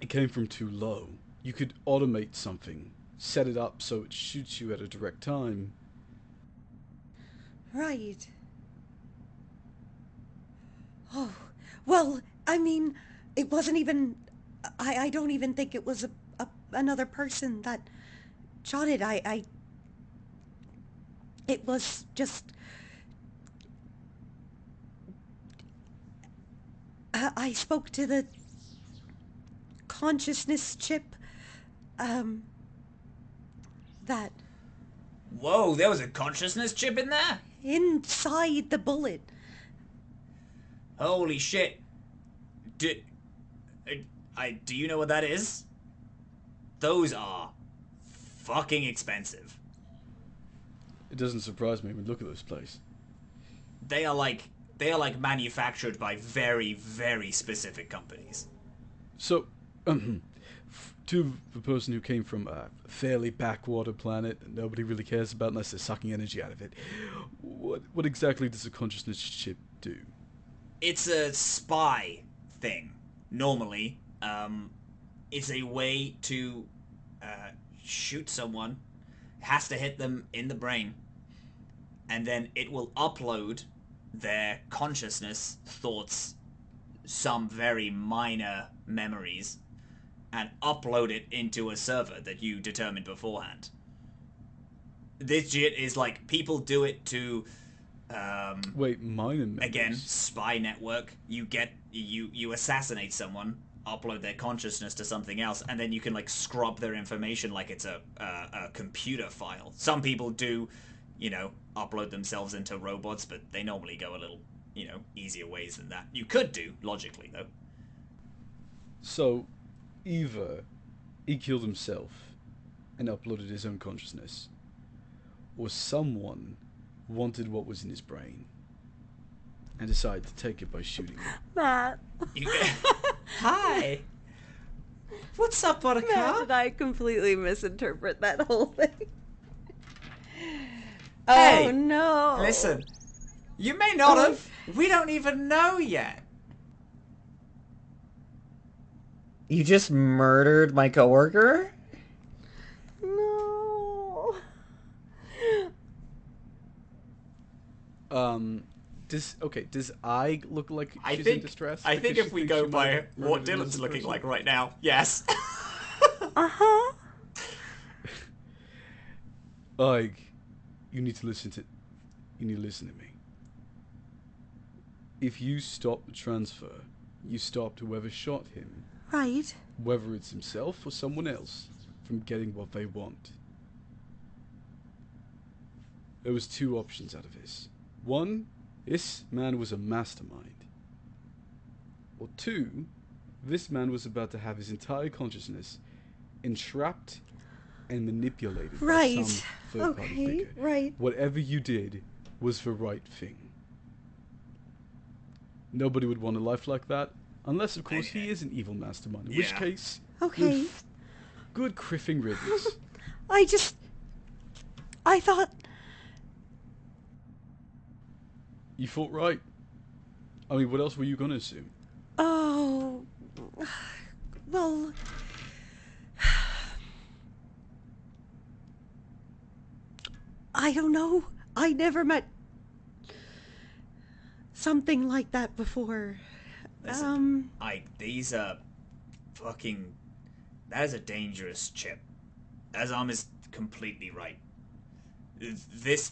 It came from too low. You could automate something, set it up so it shoots you at a direct time. Right. Oh, well, I mean, it wasn't even... I don't even think it was another person that shot it. It was just... I spoke to the consciousness chip, that... Whoa, there was a consciousness chip in there? inside the bullet. Holy shit. Do you know what that is? Those are fucking expensive. It doesn't surprise me when you look at this place. They are like manufactured by very, very specific companies. So, to the person who came from a fairly backwater planet that nobody really cares about unless they're sucking energy out of it, what exactly does a consciousness chip do? It's a spy thing. Normally, it's a way to shoot someone. It has to hit them in the brain, and then it will upload their consciousness, thoughts, some very minor memories, and upload it into a server that you determined beforehand. This shit is like, people do it to Wait, minor memories? again, spy network. You assassinate someone, upload their consciousness to something else, and then you can like scrub their information like it's a computer file. Some people do, upload themselves into robots, but they normally go a little, easier ways than that. You could do, logically, though. So, either he killed himself and uploaded his own consciousness, or someone wanted what was in his brain and decided to take it by shooting him. Matt. Hi! What's up, Matt, Buttercup? did I completely misinterpret that whole thing? Hey, oh no. Listen, you may not have. We don't even know yet. You just murdered my coworker? Does I look like I she's in think distress? I think because if she we thinks go she might by have what murdered an Dylan's innocent looking person? like right now, yes. Uh-huh. Like, you need to listen to me. If you stop the transfer, you stopped whoever shot him, Right. whether it's himself or someone else, from getting what they want. There was two options out of this. One, this man was a mastermind. Or two, this man was about to have his entire consciousness entrapped and manipulated by some Right. third-party Okay, figure. right. Whatever you did was the right thing. Nobody would want a life like that, unless, of course, he is an evil mastermind. In which Yeah. case, Okay. good criffing riddance. I thought... You thought right. I mean, what else were you gonna assume? Oh... Well... I don't know. I never met something like that before. Listen, these are fucking... That is a dangerous chip. Azhaam is completely right. This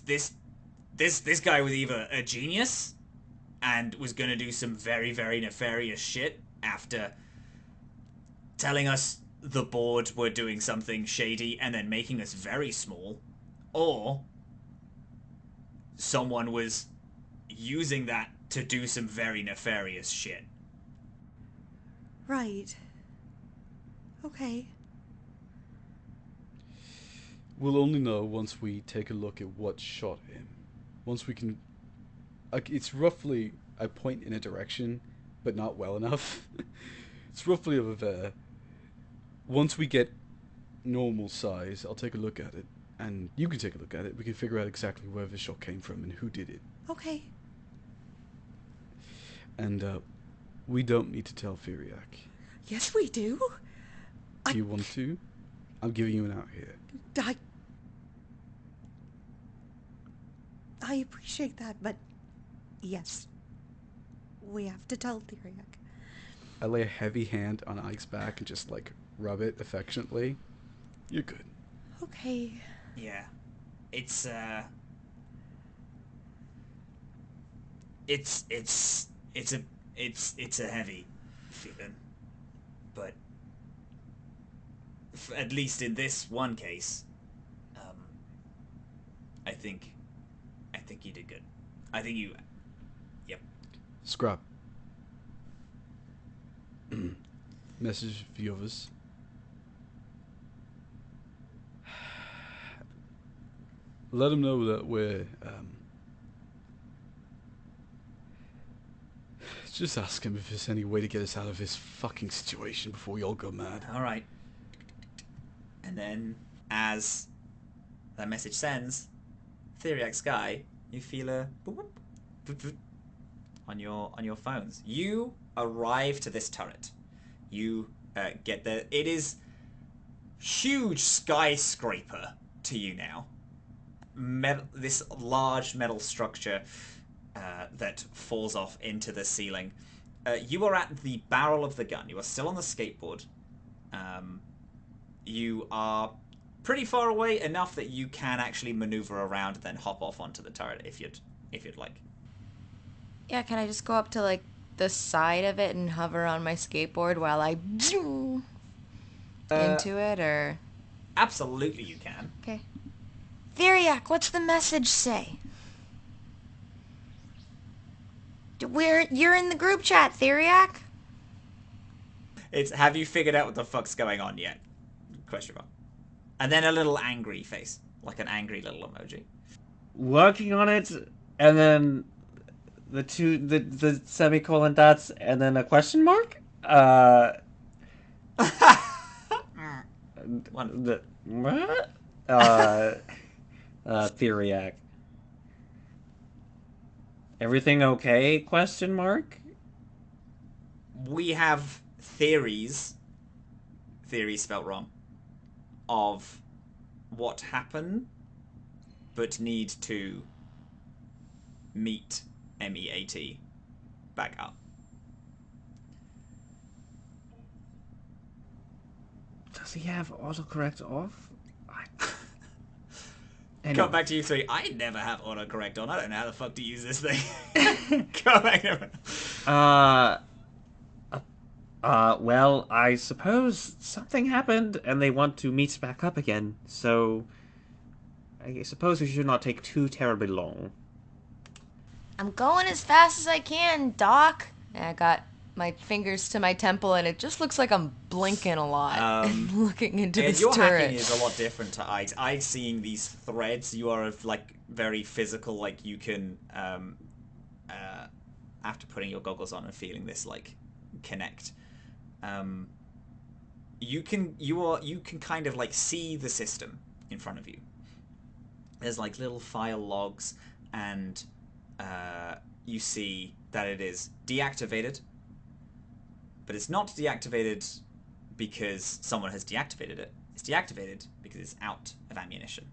guy was either a genius and was gonna do some very, very nefarious shit after telling us the board were doing something shady and then making us very small, or someone was using that to do some very nefarious shit. Right. Okay. We'll only know once we take a look at what shot him. Once we can... Like, it's roughly... I point in a direction, but not well enough. It's roughly over there. Once we get normal size, I'll take a look at it. And you can take a look at it. We can figure out exactly where the shot came from and who did it. Okay. And, we don't need to tell Theriac. Yes, we do. Do you want to? I'm giving you an out here. I appreciate that, but yes, we have to tell Theriac. I lay a heavy hand on Ike's back and just, like, rub it affectionately. You're good. Okay. Yeah. It's a heavy feeling. But at least in this one case, I think you did good. I think you... Yep. Scrap. Message for the others. Let them know that we're, just ask him if there's any way to get us out of this fucking situation before we all go mad. Alright. And then, as that message sends, Theriac, Skye, you feel a boop, boop, boop, on your phones. You arrive to this turret. You get there. It is huge skyscraper to you now. This large metal structure that falls off into the ceiling. You are at the barrel of the gun. You are still on the skateboard. You are pretty far away, enough that you can actually maneuver around and then hop off onto the turret if you'd like. Yeah, can I just go up to, like, the side of it and hover on my skateboard while I zoom into it, or...? Absolutely you can. Okay. Theriac, what's the message say? You're in the group chat, Theriac. It's, have you figured out what the fuck's going on yet? Question mark. And then a little angry face. Like an angry little emoji. Working on it, and then the semicolon dots, and then a question mark? One. What? Theriac. Everything okay? Question mark? We have theories spelt wrong, of what happened, but need to meet MEAT back up. Does he have autocorrect off? Come back to you three. I never have autocorrect on. I don't know how the fuck to use this thing. Come back. Well, I suppose something happened and they want to meet back up again, so I suppose we should not take too terribly long. I'm going as fast as I can, Doc. And I got my fingers to my temple, and it just looks like I'm blinking a lot and looking into this your turret. hacking is a lot different to Ike's. Ike's seeing these threads. You are like very physical. Like you can, after putting your goggles on and feeling this like connect, you can kind of like see the system in front of you. There's like little file logs, and you see that it is deactivated. But it's not deactivated because someone has deactivated it. It's deactivated because it's out of ammunition.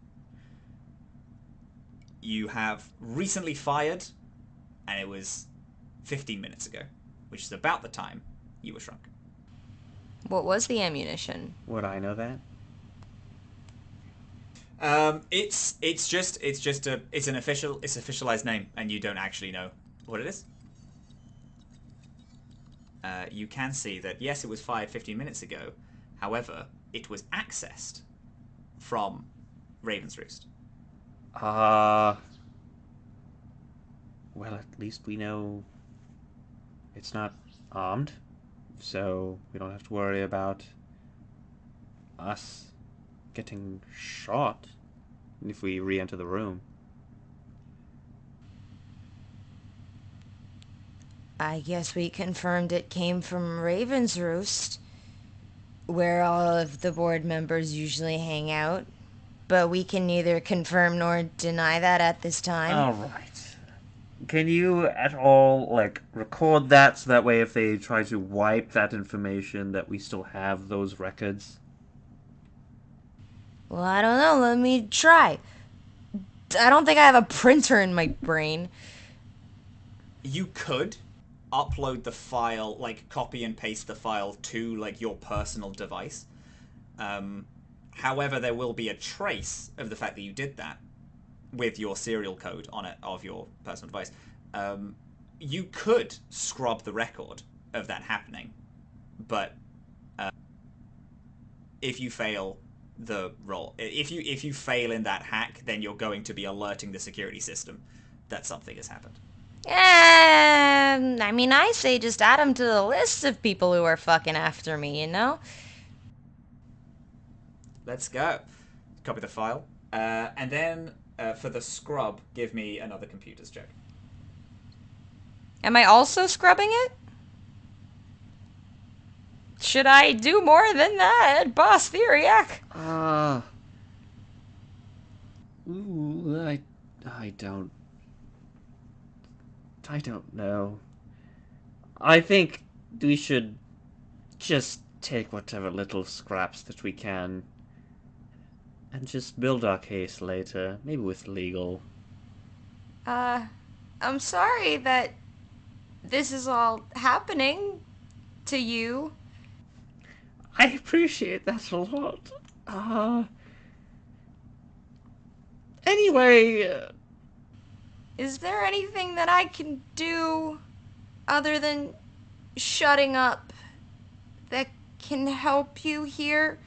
You have recently fired, and it was 15 minutes ago, which is about the time you were shrunk. What was the ammunition? Would I know that? It's an officialized name, and you don't actually know what it is. You can see that, yes, it was fired 15 minutes ago. However, it was accessed from Raven's Roost. Well, at least we know it's not armed, so we don't have to worry about us getting shot if we re-enter the room. I guess we confirmed it came from Raven's Roost, where all of the board members usually hang out. But we can neither confirm nor deny that at this time. Alright. Can you at all, like, record that so that way if they try to wipe that information that we still have those records? Well, I don't know. Let me try. I don't think I have a printer in my brain. You could upload the file, like copy and paste the file to like your personal device. However, there will be a trace of the fact that you did that with your serial code on it of your personal device. You could scrub the record of that happening, but if you fail the roll, if you fail in that hack, then you're going to be alerting the security system that something has happened. I mean, I say just add them to the list of people who are fucking after me, you know? Let's go. Copy the file. And then for the scrub, give me another computers check. Am I also scrubbing it? Should I do more than that, Boss Theriac? I don't know. I think we should just take whatever little scraps that we can and just build our case later, maybe with legal. I'm sorry that this is all happening to you. I appreciate that a lot. Anyway... Is there anything that I can do other than shutting up that can help you here?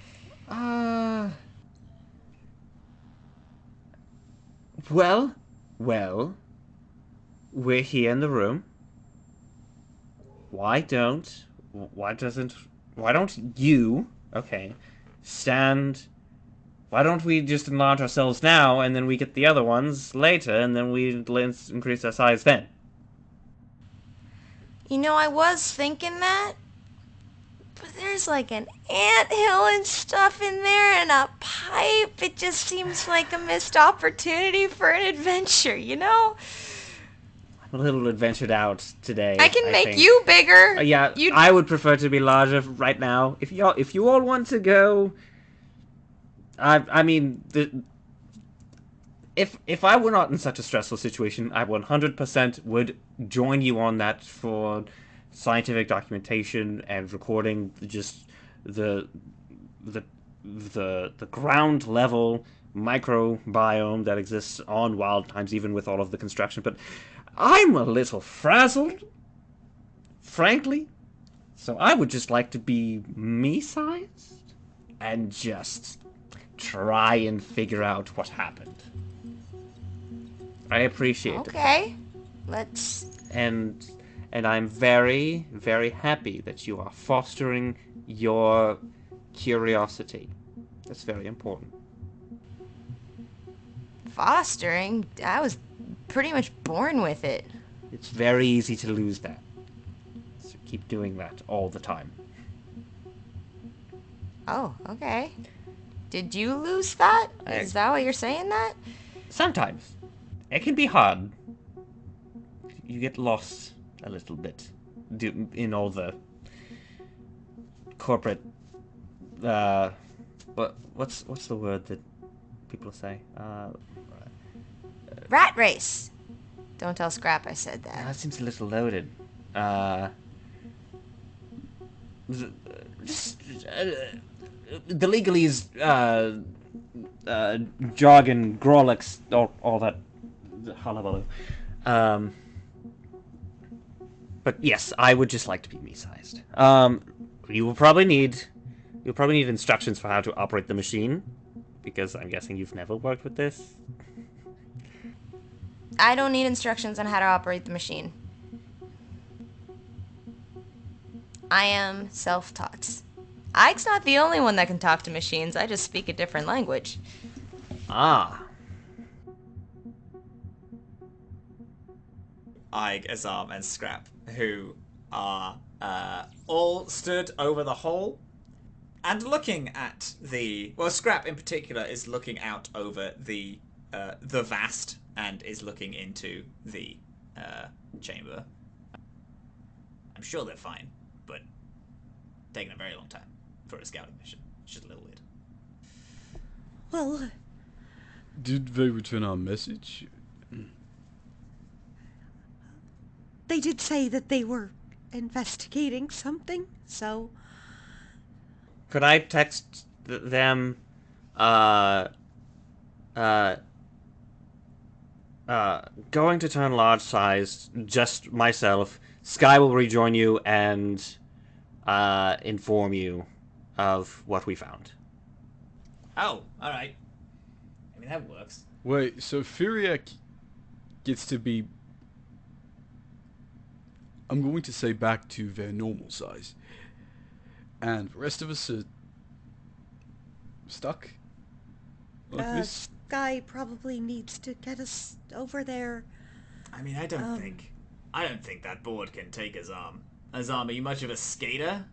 Well, we're here in the room. Why don't you, stand... Why don't we just enlarge ourselves now, and then we get the other ones later, and then we increase our size then? You know, I was thinking that, but there's like an anthill and stuff in there and a pipe. It just seems like a missed opportunity for an adventure, you know? I'm a little adventured out today. I can make think. you bigger. Yeah, I would prefer to be larger right now. If you all want to go... I mean, if I were not in such a stressful situation, I 100% would join you on that for scientific documentation and recording just the the the ground level microbiome that exists on Wild Times, even with all of the construction. But I'm a little frazzled, frankly. So I would just like to be me-sized and just try and figure out what happened. I appreciate it. Okay. Let's... And I'm very, very happy that you are fostering your curiosity. That's very important. Fostering? I was pretty much born with it. It's very easy to lose that. So keep doing that all the time. Oh, okay. Did you lose that? Is that what you're saying that? Sometimes. It can be hard. You get lost a little bit in all the corporate what's the word that people say? Rat race. Don't tell Scrap I said that. That seems a little loaded. Just the legalese, jargon, Grolix, all that hullabaloo. But yes, I would just like to be me-sized. You'll probably need instructions for how to operate the machine, because I'm guessing you've never worked with this. I don't need instructions on how to operate the machine. I am self-taught. Ike's not the only one that can talk to machines. I just speak a different language. Ah. Ike, Azhaam, and Scrap, who are all stood over the hole and looking at the... Well, Scrap in particular is looking out over the vast and is looking into the chamber. I'm sure they're fine, but taking a very long time for a scouting mission. It's just a little weird. Well, Did they return our message? they did say that they were investigating something, so... Could I text them, going to turn large-sized, just myself. Skye will rejoin you and inform you of what we found. Oh, alright. I mean, that works. Wait, so Theriac gets to be... I'm going to say back to their normal size. And the rest of us are... stuck? Like this? Skye probably needs to get us over there. I mean, I don't think that board can take Azhaam. Azhaam, are you much of a skater?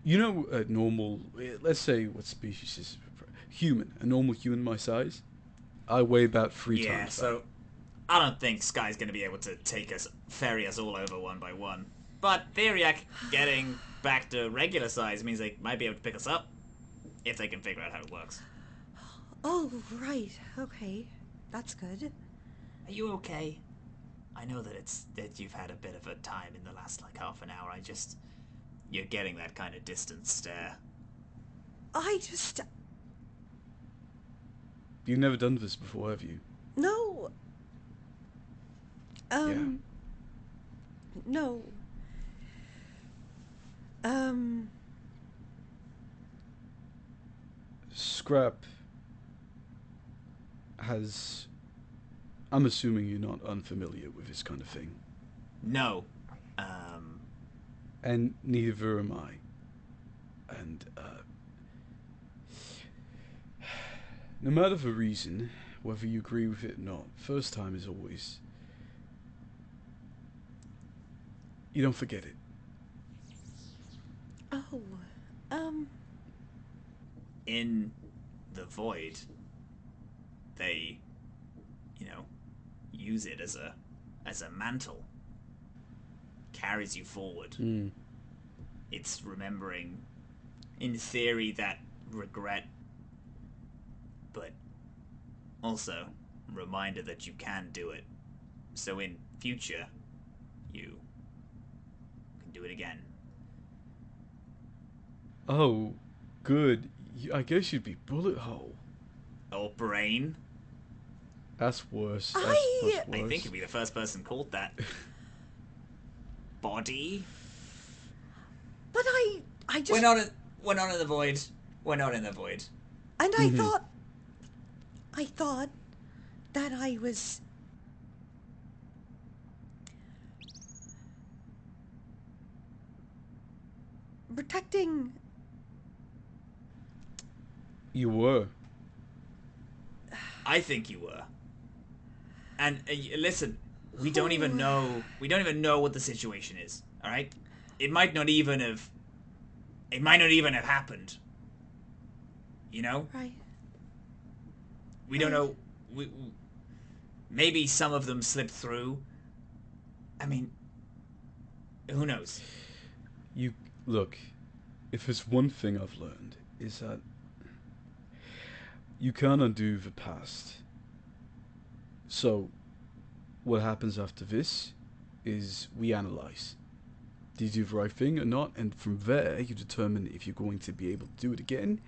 You know, a normal... Let's say, what species is... Human. A normal human my size? I weigh about 3 times Yeah, that. so I don't think Skye's going to be able to ferry us all over one by one. But Theriac getting back to regular size means they might be able to pick us up if they can figure out how it works. Oh, right. Okay. That's good. Are you okay? I know that you've had a bit of a time in the last half an hour. You're getting that kind of distant stare. You've never done this before, have you? No. No. Scrap has... I'm assuming you're not unfamiliar with this kind of thing. No. And neither am I. And, no matter the reason, whether you agree with it or not, first time is always... You don't forget it. Oh. In the void, they, use it as a mantle. Carries you forward. It's remembering, in theory, that regret but also reminder that you can do it. So in future, you can do it again. Oh, good. I guess you'd be bullet hole. Or brain. That's worse. That's I- much worse. I think you'd be the first person called that. Body. But I just... We're not in the void. We're not in the void. And I thought that I was... protecting... You were. I think you were. And listen, we don't even know what the situation is. All right, it might not even have happened. You know, Right. we don't know. Maybe some of them slipped through. I mean, who knows? You look. If there's one thing I've learned is that you can't undo the past. So, what happens after this is we analyze. Did you do the right thing or not? And from there, you determine if you're going to be able to do it again,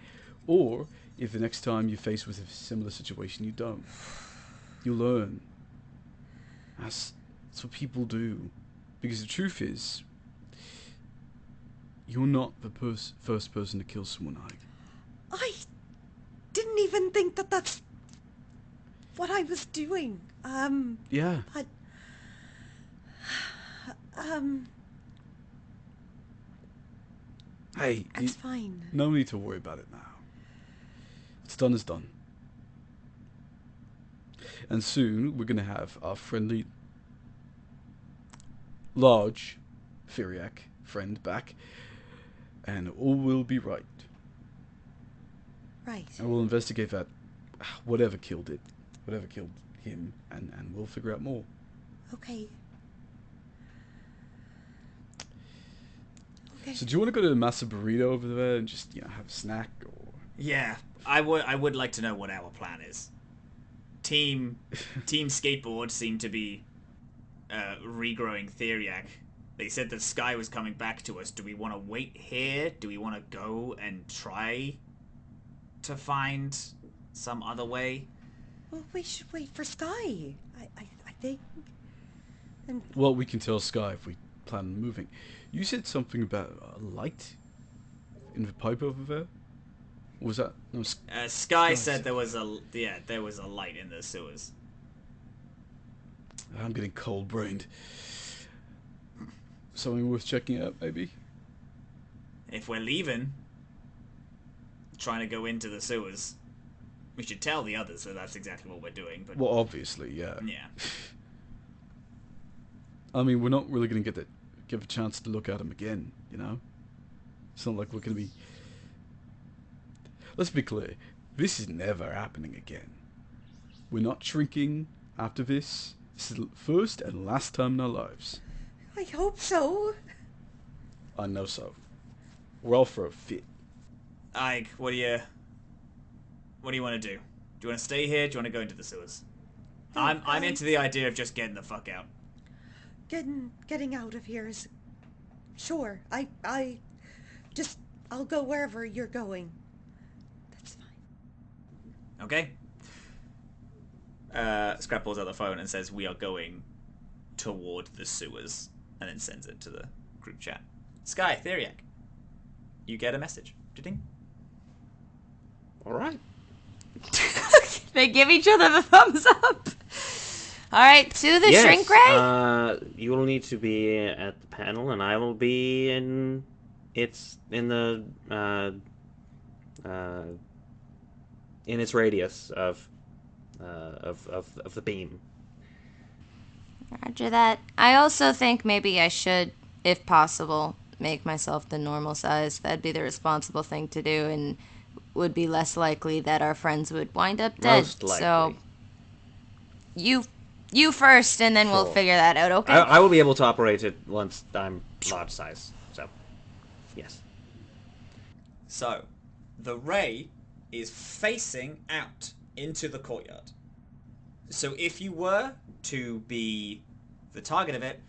or if the next time you're faced with a similar situation, you don't. You learn. That's what people do. Because the truth is, you're not the first person to kill someone, Ike. I didn't even think that that's what I was doing. Yeah. But... Hey, It's fine. no need to worry about it now. What's done is done. And soon we're gonna have our friendly, large, Theriac friend back, and all will be right. Right. And we'll investigate that, whatever killed him, and we'll figure out more. Okay. Okay. So do you want to go to the Masa Burrito over there and just have a snack or? Yeah, I would like to know what our plan is. Team Skateboard seemed to be regrowing Theriac. They said that Skye was coming back to us. Do we want to wait here? Do we want to go and try to find some other way? Well, we should wait for Skye. I think. And Well, we can tell Skye if we plan on moving. You said something about a light in the pipe over there. Was that no? Skye said there was a light in the sewers. I'm getting cold-brained. Something worth checking out, maybe. If we're leaving, trying to go into the sewers, we should tell the others that that's exactly what we're doing. But Well, obviously, yeah. yeah, I mean, we're not really going to give a chance to look at him again, It's not like we're going to be... Let's be clear. This is never happening again. We're not shrinking after this. This is the first and last time in our lives. I hope so. I know so. We're all for a fit. Ike, what do you want to do? Do you want to stay here? Do you want to go into the sewers? I'm into the idea of just getting the fuck out. Getting out of here is... Sure, I'll go wherever you're going. That's fine. Okay. Scrap pulls out the phone and says, "We are going toward the sewers," and then sends it to the group chat. Skye, Theriac, you get a message. Ding. All right. They give each other the thumbs up. All right, to the Yes, shrink ray. you will need to be at the panel, and I will be in. It's in the in its radius of the beam. Roger that. I also think maybe I should, if possible, make myself the normal size. That'd be the responsible thing to do, and would be less likely that our friends would wind up dead. Most likely. So you first, and then we'll Sure. figure that out. Okay. I will be able to operate it once I'm large size. So, yes. So, the ray is facing out into the courtyard. So if you were to be the target of it,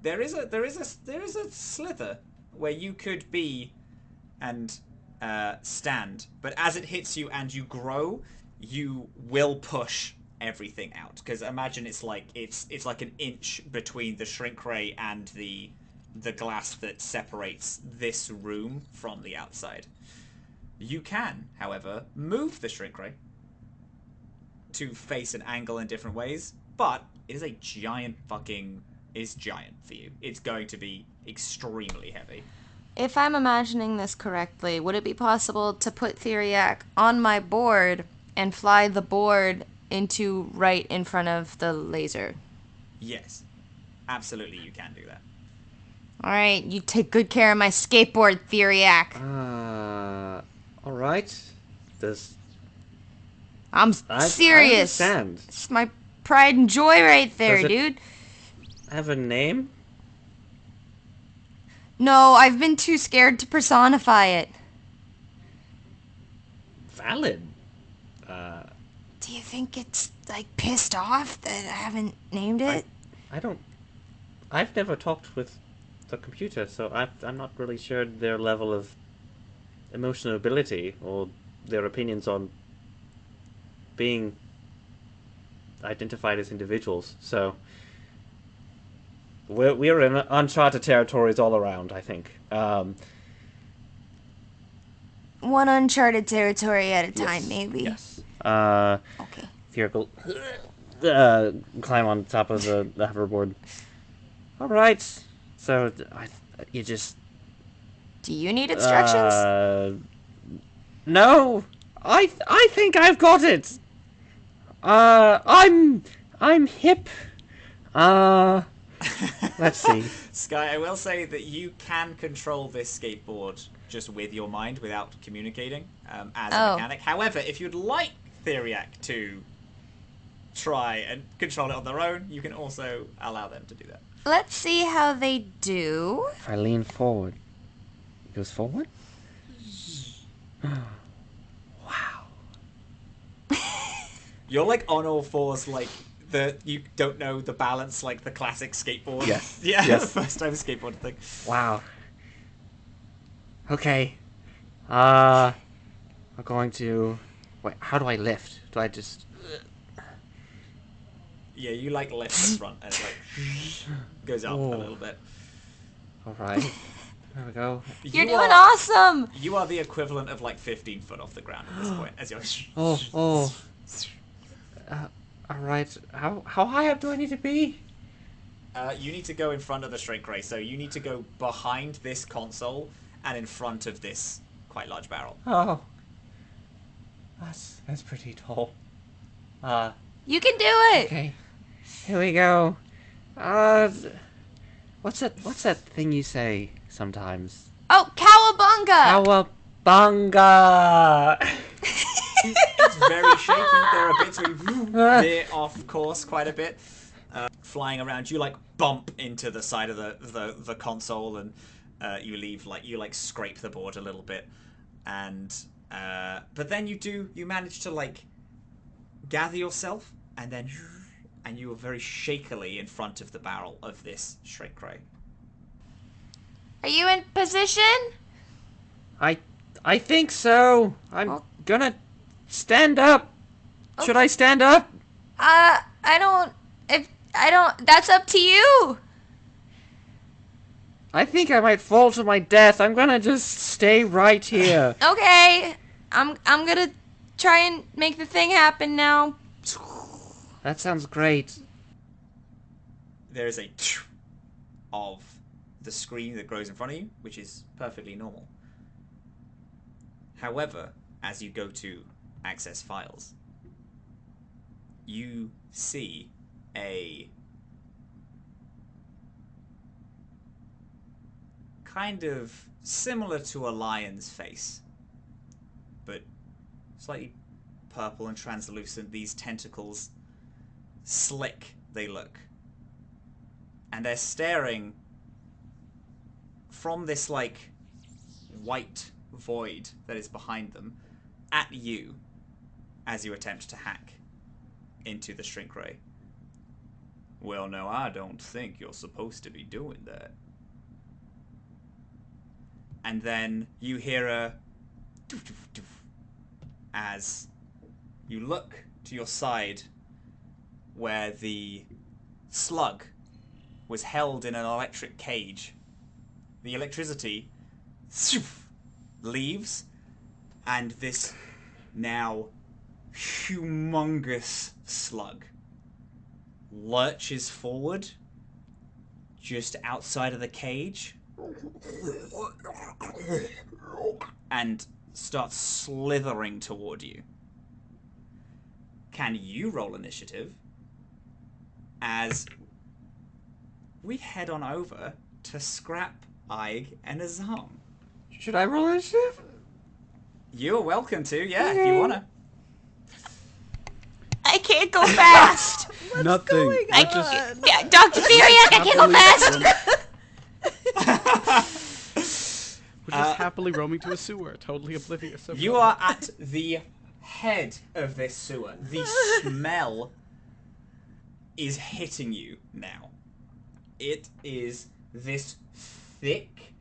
there is a slither where you could be and stand. But as it hits you and you grow, you will push everything out. Because imagine it's like an inch between the shrink ray and the glass that separates this room from the outside. You can, however, move the shrink ray to face an angle in different ways, but it is a giant is giant for you. It's going to be extremely heavy. If I'm imagining this correctly, would it be possible to put Theriac on my board and fly the board into right in front of the laser? Yes. Absolutely, you can do that. Alright, you take good care of my skateboard, Theriac. Alright. I'm serious. I understand. It's my pride and joy right there, Does it dude. have a name? No, I've been too scared to personify it. Valid. Do you think it's, like, pissed off that I haven't named it? I've never talked with the computer, so I'm not really sure their level of emotional ability or their opinions on being identified as individuals. So we're in uncharted territories all around, I think. One uncharted territory at a time, maybe. Yes. Okay. Theory climb on top of the hoverboard. All right. So you just. Do you need instructions? No. I think I've got it. I'm hip. Let's see. Skye, I will say that you can control this skateboard just with your mind without communicating as a mechanic. However, if you'd like Theriac to try and control it on their own, you can also allow them to do that. Let's see how they do. If I lean forward, it goes forward? Wow. You're like on all fours, like you don't know the balance, like the classic skateboard. Yes. Yeah, Yes. first time skateboard thing. Wow. Okay. I'm going to... Wait, how do I lift? Do I just... Yeah, you like lift the front and it like goes up a little bit. Alright. There we go. You're doing awesome! You are the equivalent of like 15 foot off the ground at this point. As you're... Alright. How high up do I need to be? You need to go in front of the shrink ray, so you need to go behind this console and in front of this quite large barrel. Oh. That's pretty tall. You can do it! Okay. Here we go. What's that thing you say sometimes? Oh, cowabunga! Cowabunga! It's very shaky. There are bits where you veer off course quite a bit. Flying around, you like bump into the side of the console, and you scrape the board a little bit, and but then you manage to like gather yourself, and you are very shakily in front of the barrel of this shrink ray. Are you in position? I think so. I'm gonna stand up. Okay. Should I stand up? That's up to you. I think I might fall to my death. I'm gonna just stay right here. Okay. I'm gonna try and make the thing happen now. That sounds great. There's a of the screen that grows in front of you, which is perfectly normal. However, as you go to access files, you see a kind of similar to a lion's face, but slightly purple and translucent. These tentacles, slick they look, and they're staring from this like white void that is behind them at you as you attempt to hack into the shrink ray. Well, no, I don't think you're supposed to be doing that. And then you hear a doof, doof, doof, as you look to your side where the slug was held in an electric cage. The electricity leaves, and this now humongous slug lurches forward just outside of the cage and starts slithering toward you. Can you roll initiative as we head on over to Scrap, Ige, and Azhaam? Should I roll initiative? You're welcome to, yeah, if you wanna. I can't go fast. Nothing. going I on? just Yeah, Dr. Theriac, I can't go fast. we're just happily roaming to a sewer, totally oblivious of You are at the head of this sewer. The smell is hitting you now. It is this thick,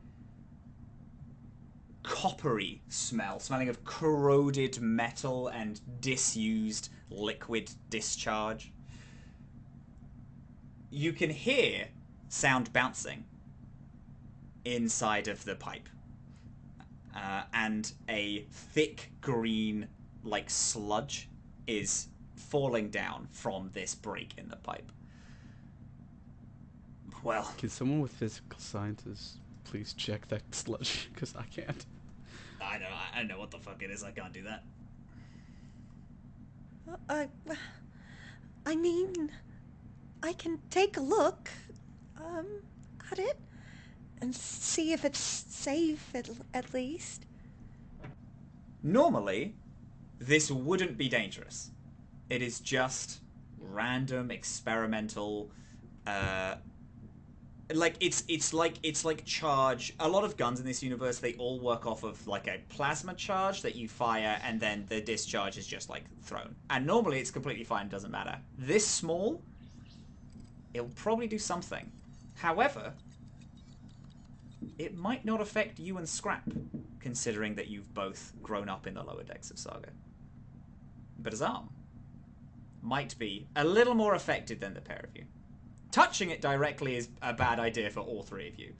coppery smell, smelling of corroded metal and disused liquid discharge. You can hear sound bouncing inside of the pipe. And a thick green, like, sludge is falling down from this break in the pipe. Well, Can someone with physical scientists please check that sludge? Because I can't. I don't know what the fuck it is. I can't do that. I mean, I can take a look at it and see if it's safe at least. Normally, this wouldn't be dangerous. It is just random, experimental, it's like charge. A lot of guns in this universe, they all work off of like a plasma charge that you fire, and then the discharge is just like thrown. And normally it's completely fine, doesn't matter. This small, it'll probably do something. However, it might not affect you and Scrap, considering that you've both grown up in the lower decks of Saga. But Azhaam might be a little more affected than the pair of you. Touching it directly is a bad idea for all three of you,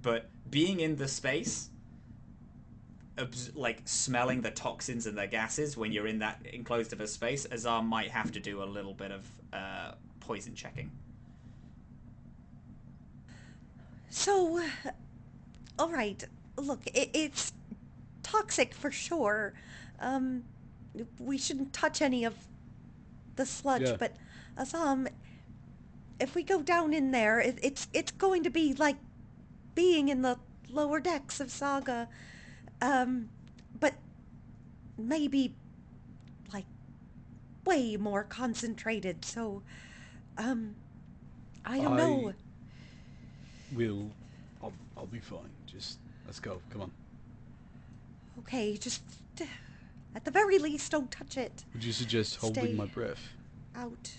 but being in the space, like smelling the toxins and the gases when you're in that enclosed of a space, Azhaam might have to do a little bit of poison checking. So, all right. Look, it's toxic for sure. We shouldn't touch any of the sludge, Yeah. but if we go down in there, it's going to be like being in the lower decks of Saga, but maybe like way more concentrated. So, I don't know. I'll be fine. Just let's go. Come on. Okay, just at the very least, don't touch it. Would you suggest holding Stay my breath? out.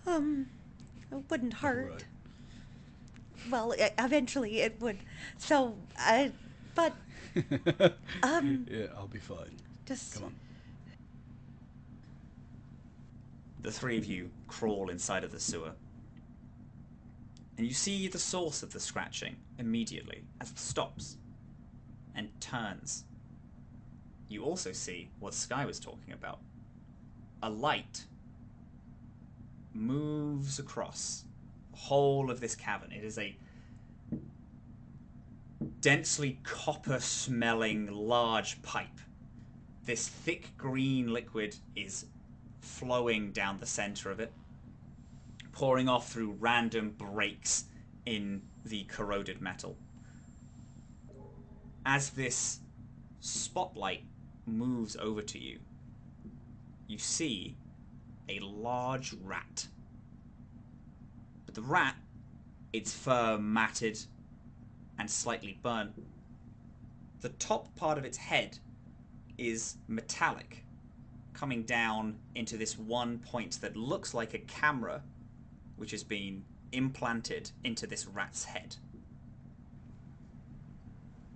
It wouldn't hurt. Right. Well, eventually it would. So, but Yeah, I'll be fine. just Come on. The three of you crawl inside of the sewer. And you see the source of the scratching immediately as it stops and turns. You also see what Skye was talking about. A light moves across the whole of this cavern. It is a densely copper-smelling large pipe. This thick green liquid is flowing down the center of it, pouring off through random breaks in the corroded metal. As this spotlight moves over to you, you see a large rat. But the rat, its fur matted and slightly burnt, The top part of its head is metallic, coming down into this one point that looks like a camera, which has been implanted into this rat's head.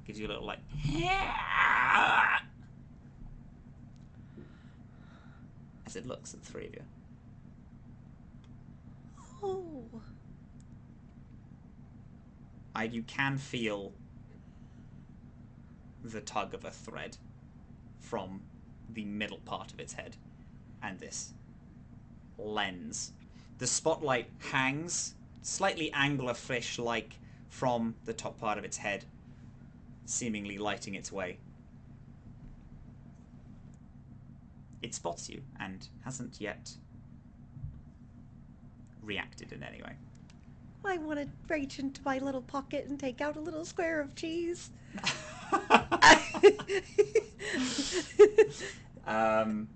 Gives you a little, like... as it looks at the three of you. Oh. You can feel the tug of a thread from the middle part of its head and this lens. The spotlight hangs slightly anglerfish-like from the top part of its head, seemingly lighting its way. It spots you and hasn't yet reacted in any way. I want to reach into my little pocket and take out a little square of cheese. And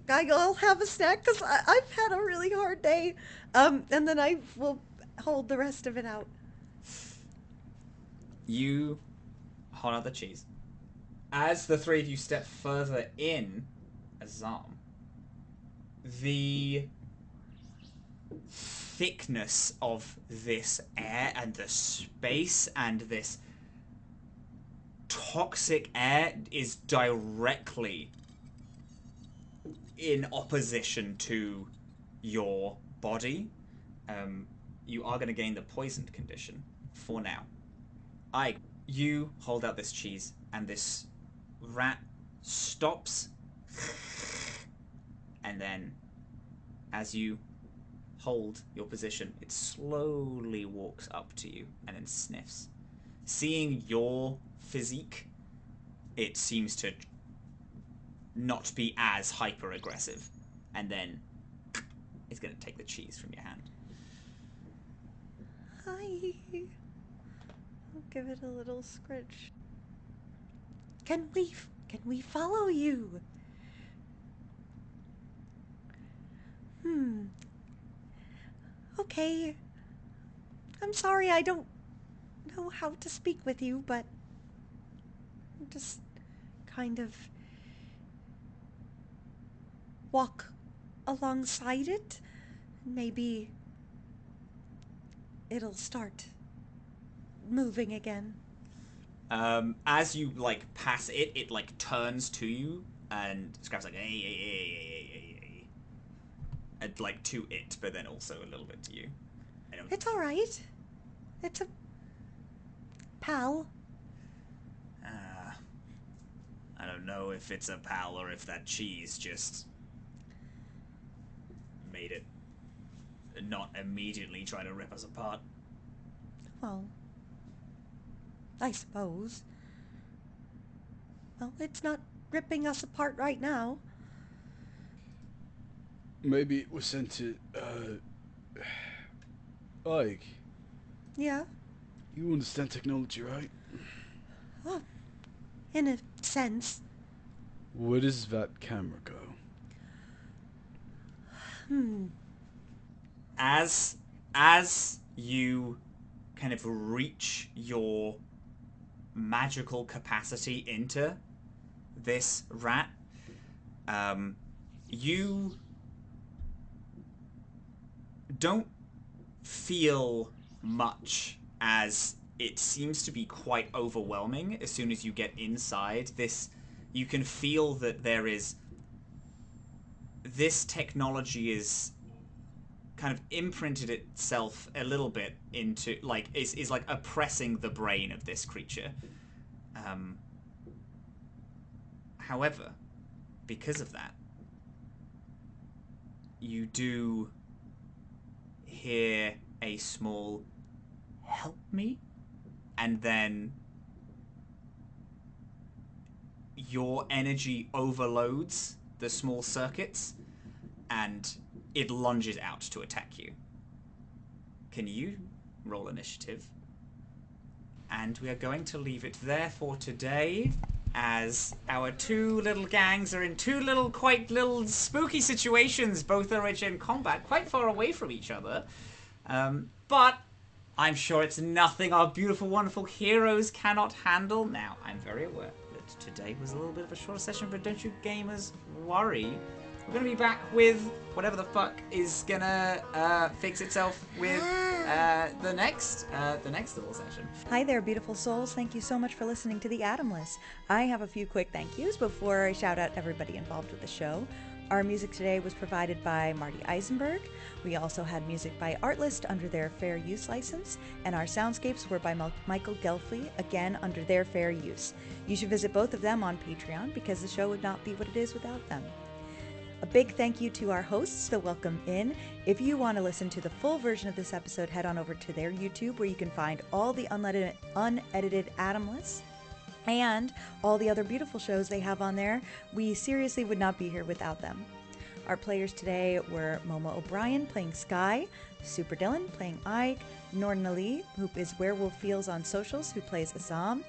I'll have a snack because I've had a really hard day. And then I will hold the rest of it out. You hold out the cheese. As the three of you step further in, Azhaam, the thickness of this air and the space and this toxic air is directly in opposition to your body. You are going to gain the poisoned condition for now. You hold out this cheese and this rat stops, and then as you hold your position, it slowly walks up to you and then sniffs. Seeing your physique, it seems to not be as hyper aggressive, and then it's going to take the cheese from your hand. Hi. I'll give it a little scritch. Can we follow you? Okay. I'm sorry I don't know how to speak with you, but I'm just kind of walk alongside it. Maybe it'll start moving again. As you pass it, it turns to you and Scrap's like, hey, and to it, but then also a little bit to you. It's all right. It's a pal. I don't know if it's a pal or if that cheese just made it not immediately try to rip us apart. Well, I suppose. Well, it's not ripping us apart right now. Maybe it was sent to, Ike, Yeah? you understand technology, right? Oh, in a sense. Where does that camera go? As you kind of reach your magical capacity into this rat, you don't feel much, as it seems to be quite overwhelming. As soon as you get inside this, you can feel that this technology is kind of imprinted itself a little bit into, is oppressing the brain of this creature. However, because of that, you do hear a small "help me," and then your energy overloads the small circuits and it lunges out to attack you. Can you roll initiative? And we are going to leave it there for today, as our two little gangs are in two quite little spooky situations. Both are in combat, quite far away from each other. But I'm sure it's nothing our beautiful, wonderful heroes cannot handle. Now, I'm very aware that today was a little bit of a shorter session, but don't you gamers worry. We're going to be back with whatever the fuck is going to fix itself with the next little session. Hi there, beautiful souls. Thank you so much for listening to The Atomless. I have a few quick thank yous before I shout out everybody involved with the show. Our music today was provided by Marty Eisenberg. We also had music by Artlist under their fair use license, and our soundscapes were by Michael Gelfley, again under their fair use. You should visit both of them on Patreon because the show would not be what it is without them. A big thank you to our hosts, the Welcome In. If you want to listen to the full version of this episode, head on over to their YouTube where you can find all the unedited Atomless and all the other beautiful shows they have on there. We seriously would not be here without them. Our players today were Momo O'Brien playing Skye, Super Dylan playing Ike, Norton Ali, who is Werewolf Feels on socials, who plays Azhaam,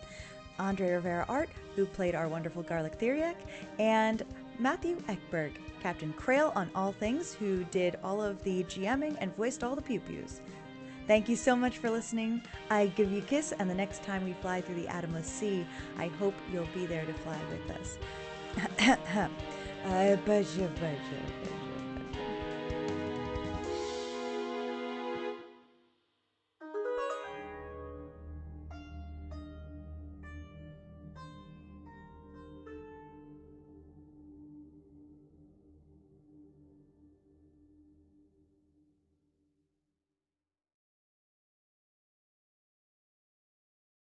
Andre Rivera Art, who played our wonderful Garlic Theriac, and Matthew Ekberg, Captain Krail on all things, who did all of the GMing and voiced all the pew-pews. Thank you so much for listening. I give you a kiss, and the next time we fly through the Atomless Sea, I hope you'll be there to fly with us.